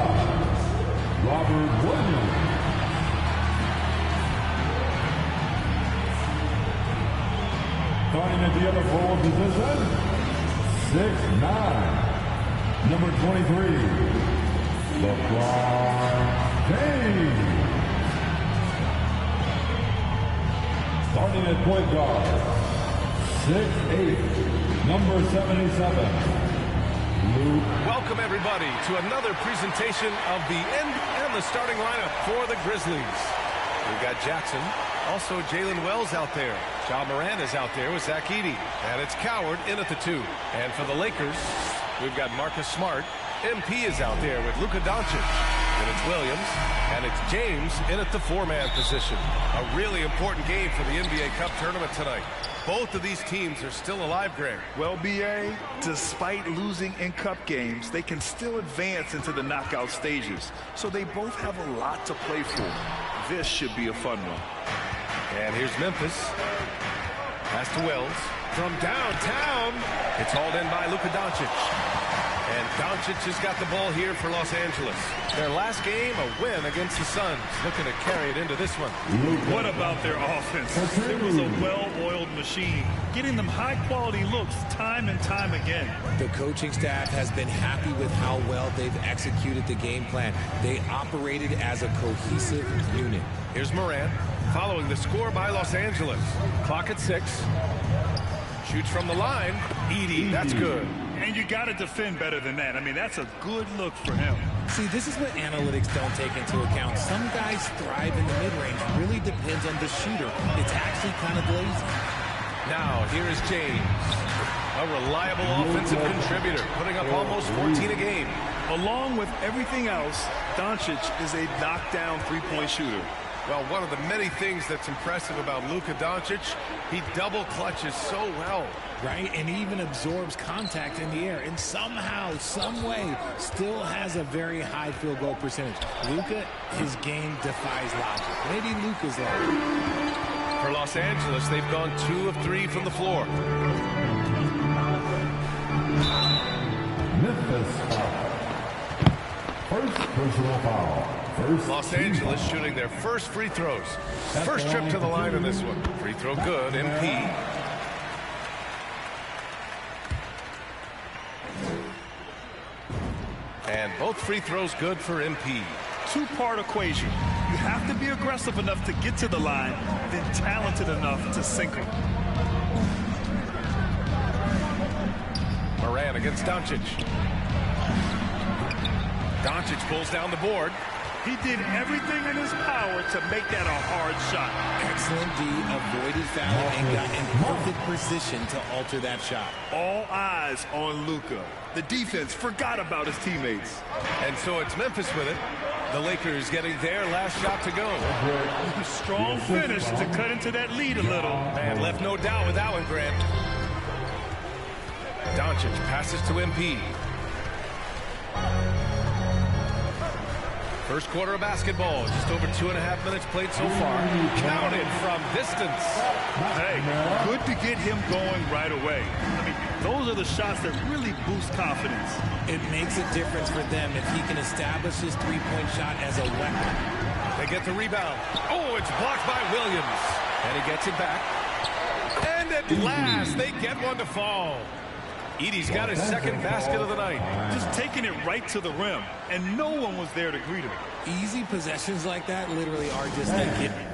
Robert Williams. Starting at the other forward position, 6'9", number 23, LeBron James. Starting at point guard, 6'8", number 77, Luke. Welcome, everybody, to another presentation of the end and the starting lineup for the Grizzlies. We've got Jackson, also Jalen Wells out there. Ja Morant is out there with Zach Edey. And it's Coward in at the 2. And for the Lakers, we've got Marcus Smart. MP is out there with Luka Doncic. And it's Williams. And it's James in at the 4-man position. A really important game for the NBA Cup tournament tonight. Both of these teams are still alive, Greg. Well, B.A., despite losing in cup games, they can still advance into the knockout stages. So they both have a lot to play for. This should be a fun one. And here's Memphis. Pass to Wells. From downtown, it's hauled in by Luka Doncic. And Doncic has got the ball here for Los Angeles. Their last game, a win against the Suns. Looking to carry it into this one. What about their offense? It was a well-oiled machine, getting them high-quality looks time and time again. The coaching staff has been happy with how well they've executed the game plan. They operated as a cohesive unit. Here's Morant, following the score by Los Angeles. Clock at 6. Shoots from the line. Edey, that's good. And you got to defend better than that. I mean, that's a good look for him. See, this is what analytics don't take into account. Some guys thrive in the mid-range. Really depends on the shooter. It's actually kind of lazy. Now, here is James. A reliable offensive contributor, putting up almost 14 a game. Along with everything else, Doncic is a knockdown three-point shooter. Well, one of the many things that's impressive about Luka Doncic, he double clutches so well. Right, and he even absorbs contact in the air, and somehow, some way, still has a very high field goal percentage. Luka, his game defies logic. Maybe Luka's there. For Los Angeles, they've gone 2 of 3 from the floor. Memphis foul. First personal foul. Los Angeles shooting their first free throws. First trip to the line in this one. Free throw good, MP. And both free throws good for MP. Two-part equation. You have to be aggressive enough to get to the line, then talented enough to sink them. Moran against Doncic. Doncic pulls down the board. He did everything in his power to make that a hard shot. Excellent D, avoided foul, and got in perfect position to alter that shot. All eyes on Luka. The defense forgot about his teammates. And so it's Memphis with it. The Lakers getting their last shot to go. Strong finish to cut into that lead a little. And left no doubt with that one, Grant. Doncic passes to MP. First quarter of basketball, just over 2.5 minutes played so far. Counted from distance. Hey, good to get him going right away. I mean, those are the shots that really boost confidence. It makes a difference for them if he can establish his three-point shot as a weapon. They get the rebound. Oh, it's blocked by Williams. And he gets it back. And at last, they get one to fall. Edey's got his second basket of the night. Just taking it right to the rim, and no one was there to greet him. Easy possessions like that literally are just a given.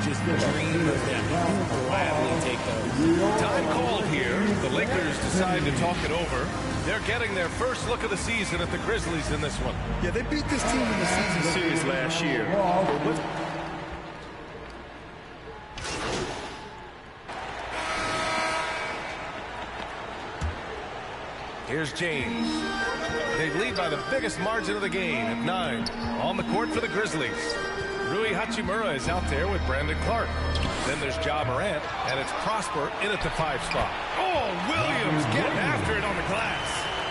Just dream of them. Gladly take those. Time called here. The Lakers decide to talk it over. They're getting their first look of the season at the Grizzlies in this one. Yeah, they beat this team in the season series last year. Here's James. They lead by the biggest margin of the game at 9. On the court for the Grizzlies. Rui Hachimura is out there with Brandon Clark. Then there's Ja Morant, and it's Prosper in at the 5 spot. Oh, Williams getting after it on the glass.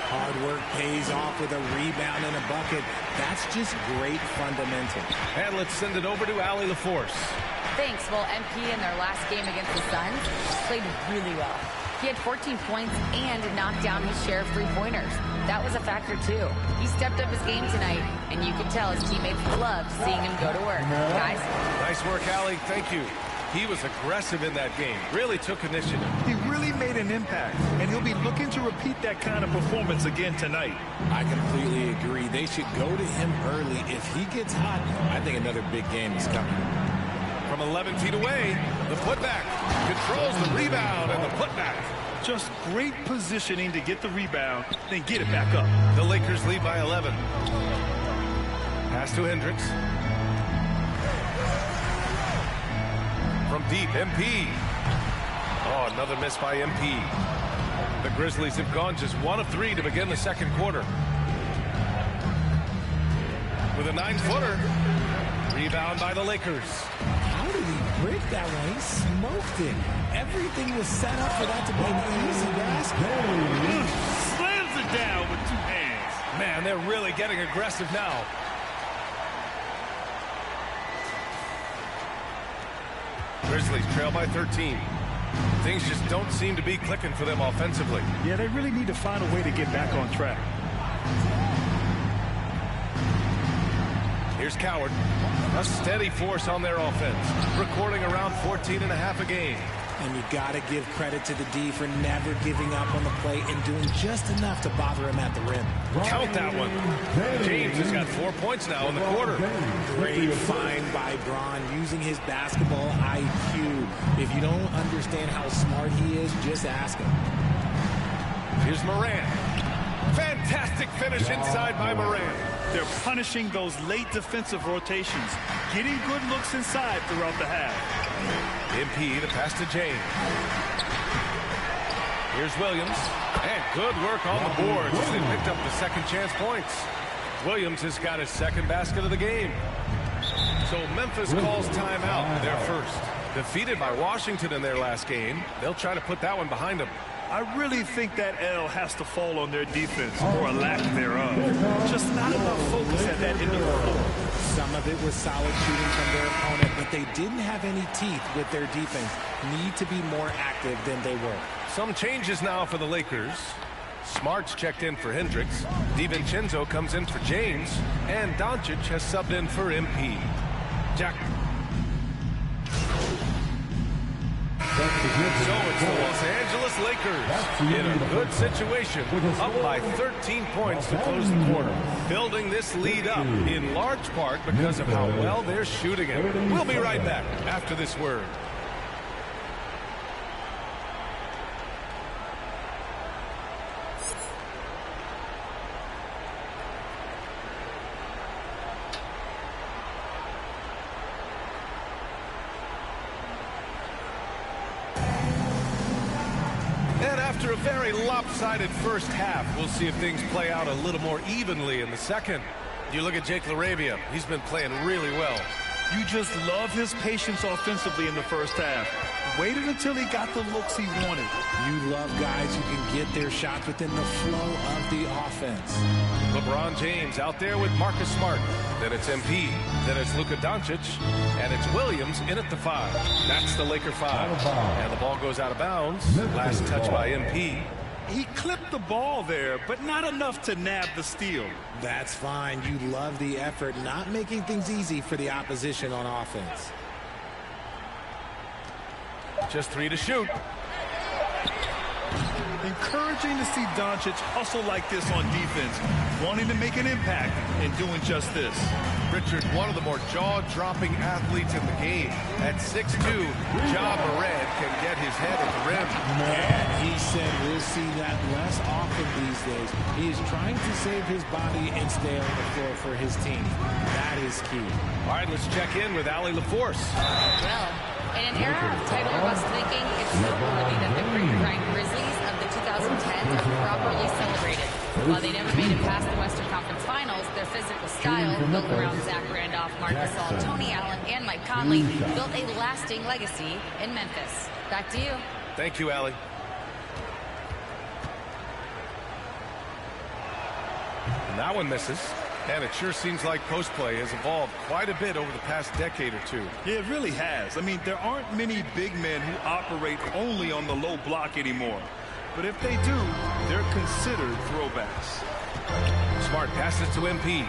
Hard work pays off with a rebound and a bucket. That's just great fundamentals. And let's send it over to Allie LaForce. Thanks. Well, MP in their last game against the Suns played really well. He had 14 points and knocked down his share of three-pointers. That was a factor, too. He stepped up his game tonight, and you could tell his teammates loved seeing him go to work. Guys? Nice work, Allie. Thank you. He was aggressive in that game. Really took initiative. He really made an impact, and he'll be looking to repeat that kind of performance again tonight. I completely agree. They should go to him early. If he gets hot, I think another big game is coming. From 11 feet away, the putback. Controls the rebound and the putback. Just great positioning to get the rebound, then get it back up. The Lakers lead by 11. Pass to Hendricks. From deep, MP. Oh, another miss by MP. The Grizzlies have gone just 1 of 3 to begin the second quarter. With a 9-footer. Rebound by the Lakers. How did he break that one? He smoked it. Everything was set up for that to be an easy basket. Slams it down with 2 hands. Man, they're really getting aggressive now. Grizzlies trail by 13. Things just don't seem to be clicking for them offensively. Yeah, they really need to find a way to get back on track. Here's Coward. A steady force on their offense, recording around 14.5 a game. And you got to give credit to the D for never giving up on the play and doing just enough to bother him at the rim. Count that one. James has got 4 points now in the quarter. Great find by Braun, using his basketball IQ. If you don't understand how smart he is, just ask him. Here's Morant. Fantastic finish inside by Morant. They're punishing those late defensive rotations, getting good looks inside throughout the half. MP, the pass to James. Here's Williams. And good work on the boards as they picked up the second chance points. Williams has got his second basket of the game. So Memphis calls timeout, their first. Defeated by Washington in their last game, they'll try to put that one behind them. I really think that L has to fall on their defense, or a lack thereof. Just not enough focus at that end of the floor. Some of it was solid shooting from their opponent, but they didn't have any teeth with their defense. Need to be more active than they were. Some changes now for the Lakers. Smart's checked in for Hendricks. DiVincenzo comes in for James. And Doncic has subbed in for MP. Jack. So it's the Los Angeles Lakers in a good situation, up by 13 points to close the quarter. Building this lead up in large part because of how well they're shooting it. We'll be right back after this word. After a very lopsided first half, we'll see if things play out a little more evenly in the second. You look at Jake LaRavia. He's been playing really well. You just love his patience offensively in the first half. Waited until he got the looks he wanted. You love guys who can get their shots within the flow of the offense. LeBron James out there with Marcus Smart. Then it's MP. Then it's Luka Doncic. And it's Williams in at the 5. That's the Laker 5. And the ball goes out of bounds. Last touch by MP. He clipped the ball there, but not enough to nab the steal. That's fine. You love the effort, not making things easy for the opposition on offense. Just 3 to shoot. Encouraging to see Doncic hustle like this on defense, wanting to make an impact and doing just this. Richard, one of the more jaw-dropping athletes in the game. At 6'2", Ja Morant can get his head at the rim. And he said we'll see that less often these days. He is trying to save his body and stay on the floor for his team. That is key. All right, let's check in with Allie LaForce. Well, in an era of title bust thinking, it's noteworthy that the Green Grizzlies of the 2010s are properly celebrated. While they never made it past the Western Conference Finals, their physical style, built around Zach Randolph, Marc Gasol, Tony Allen, and Mike Conley, built a lasting legacy in Memphis. Back to you. Thank you, Allie. And that one misses. And it sure seems like post play has evolved quite a bit over the past decade or two. Yeah, it really has. I mean, there aren't many big men who operate only on the low block anymore. But if they do, they're considered throwbacks. Smart passes to MP.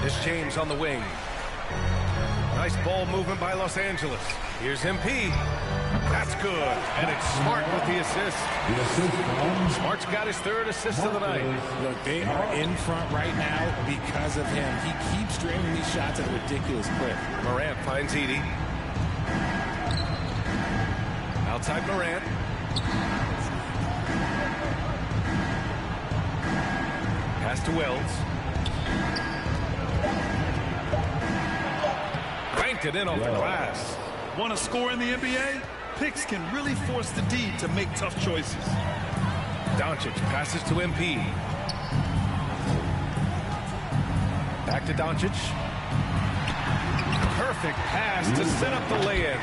This James on the wing. Nice ball movement by Los Angeles. Here's MP. That's good. And it's Smart with the assist. Smart's got his third assist of the night. Look, they are in front right now because of him. He keeps draining these shots at a ridiculous clip. Morant finds Edey. Outside Morant. Pass to Wells. Banked it in off the glass. Want to score in the NBA? Picks can really force the D to make tough choices. Doncic passes to MP. Back to Doncic. Perfect pass to set up the lay-in.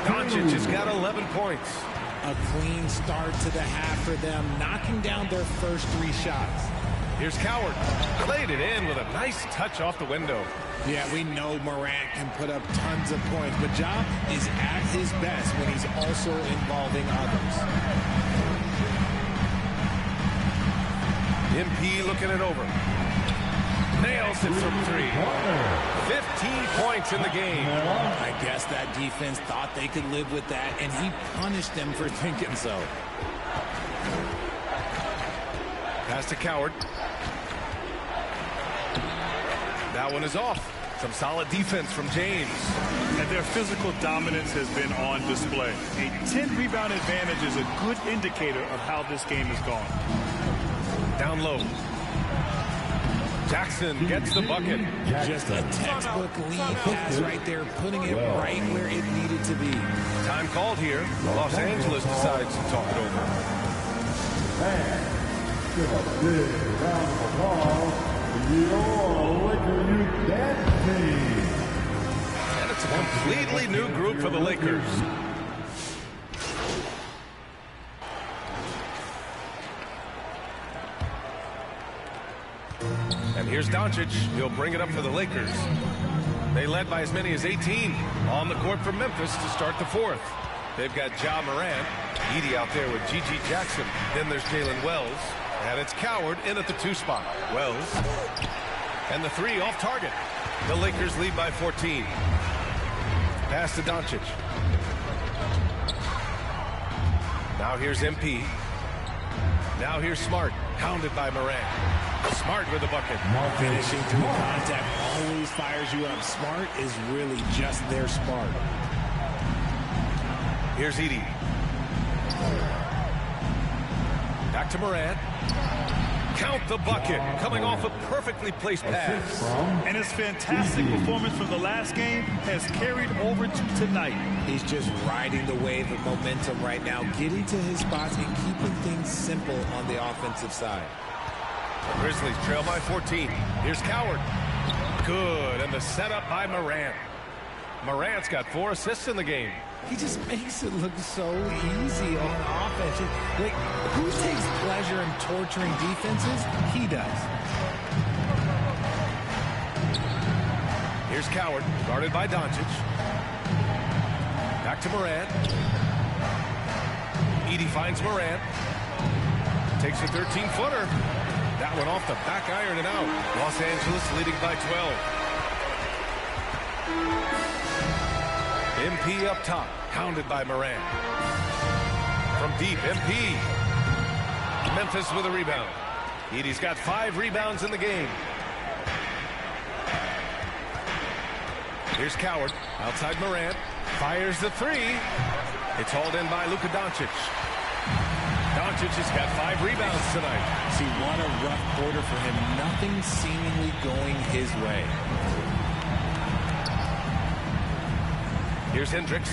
Doncic has got 11 points. A clean start to the half for them, knocking down their first 3 shots. Here's Coward. Played it in with a nice touch off the window. Yeah, we know Morant can put up tons of points, but Ja is at his best when he's also involving others. MP looking it over. Nails it from 3. 15 points in the game. I guess that defense thought they could live with that, and he punished them for thinking so. Pass to Coward. That one is off. Some solid defense from James. And their physical dominance has been on display. A 10-rebound advantage is a good indicator of how this game has gone. Down low. Jackson gets the bucket. Just a textbook lead pass right there, putting it right where it needed to be. Time called here. Los Angeles decides to talk it over. Give a big round of applause to your Laker Youth Dance Team. And it's a completely new group for the Lakers. And here's Doncic. He'll bring it up for the Lakers. They led by as many as 18 on the court for Memphis to start the 4th. They've got Ja Morant, Edey out there with G.G. Jackson. Then there's Jalen Wells. And it's Coward in at the 2 spot. Wells. And the 3 off target. The Lakers lead by 14. Pass to Doncic. Now here's MP. Now here's Smart. Hounded by Morant. Smart with the bucket. Finishing through contact always fires you up. Smart is really just their spark. Here's Edey. Back to Morant. Count the bucket. Coming off a perfectly placed pass. And his fantastic performance from the last game has carried over to tonight. He's just riding the wave of momentum right now, getting to his spots and keeping things simple on the offensive side. Grizzlies trail by 14. Here's Coward. Good. And the setup by Morant. Morant's got 4 assists in the game. He just makes it look so easy on offense. Like, who takes pleasure in torturing defenses? He does. Here's Coward, guarded by Doncic. Back to Morant. Edey finds Morant. Takes a 13-footer. That one off the back iron and out. Los Angeles leading by 12. MP up top, hounded by Morant. From deep, MP. Memphis with a rebound. Edey's got 5 rebounds in the game. Here's Coward, outside Morant. Fires the 3. It's hauled in by Luka Doncic. Doncic has got 5 rebounds tonight. See, what a rough quarter for him. Nothing seemingly going his way. Here's Hendricks.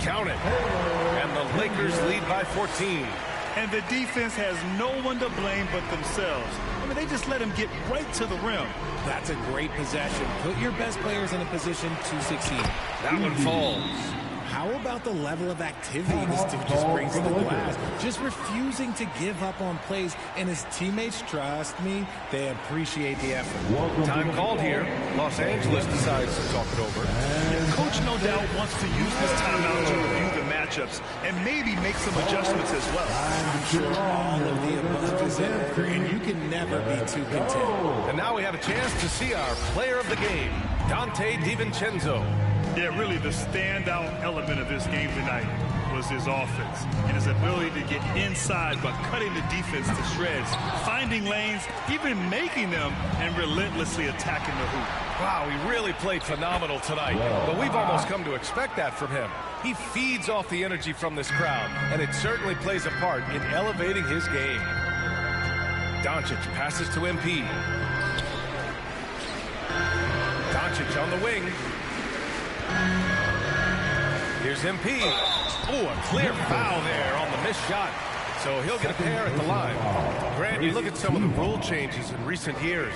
Count it. And the Lakers lead by 14. And the defense has no one to blame but themselves. I mean, they just let him get right to the rim. That's a great possession. Put your best players in a position to succeed. That one falls. How about the level of activity this dude just brings to the glass? Just refusing to give up on plays, and his teammates, trust me, they appreciate the effort. Time called here. Los Angeles decides to talk it over. Coach no doubt wants to use this timeout to review the matchups and maybe make some adjustments as well. I'm sure all of the above is in order, and you can never be too content. And now we have a chance to see our player of the game, Donte DiVincenzo. Yeah, really the standout element of this game tonight was his offense and his ability to get inside by cutting the defense to shreds, finding lanes, even making them, and relentlessly attacking the hoop. Wow, he really played phenomenal tonight, but we've almost come to expect that from him. He feeds off the energy from this crowd, and it certainly plays a part in elevating his game. Doncic passes to MP. Doncic on the wing. Here's MP. Oh, a clear foul there on the missed shot. So he'll get a pair at the line. Grant, you look at some of the rule changes in recent years.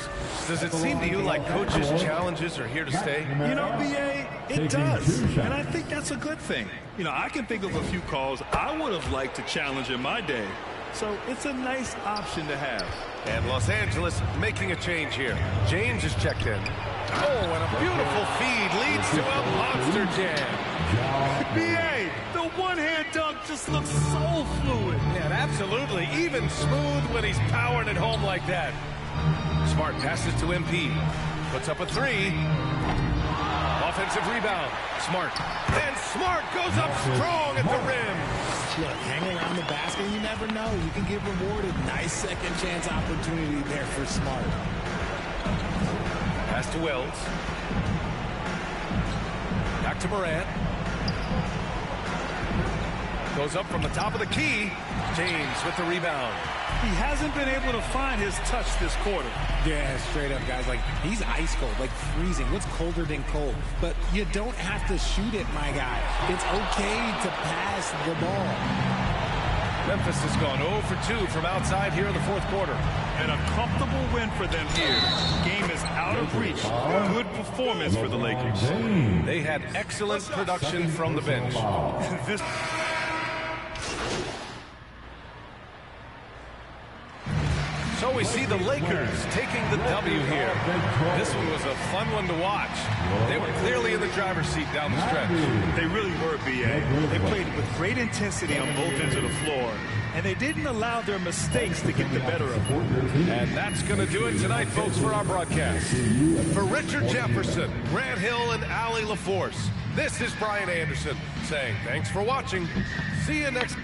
Does it seem to you like coaches' challenges are here to stay? You know, B.A., it does. And I think that's a good thing. You know, I can think of a few calls I would have liked to challenge in my day. So it's a nice option to have. And Los Angeles making a change here. James is checked in. Oh, and a beautiful feed leads to a monster jam. B.A., the one-hand dunk just looks so fluid. Yeah, absolutely. Even smooth when he's powering it home like that. Smart passes to MP. Puts up a three. Offensive rebound. Smart. And Smart goes up strong at the rim. Look, hang around the basket, you never know. You can get rewarded. Nice second chance opportunity there for Smart. Pass to Wells. Back to Morant. Goes up from the top of the key. James with the rebound. He hasn't been able to find his touch this quarter. Yeah, straight up, guys. Like, he's ice cold, like freezing. What's colder than cold? But you don't have to shoot it, my guy. It's okay to pass the ball. Memphis has gone 0 for 2 from outside here in the fourth quarter. And a comfortable win for them here. Game is out of reach. Good performance for the Lakers. They had excellent production from the bench. So we see the Lakers taking the W here. This one was a fun one to watch. They were clearly in the driver's seat down the stretch. They really were, B.A. They played with great intensity on both ends of the floor, and they didn't allow their mistakes to get the better of them. And that's going to do it tonight, folks, for our broadcast. For Richard Jefferson, Grant Hill, and Allie LaForce, this is Brian Anderson saying thanks for watching. See you next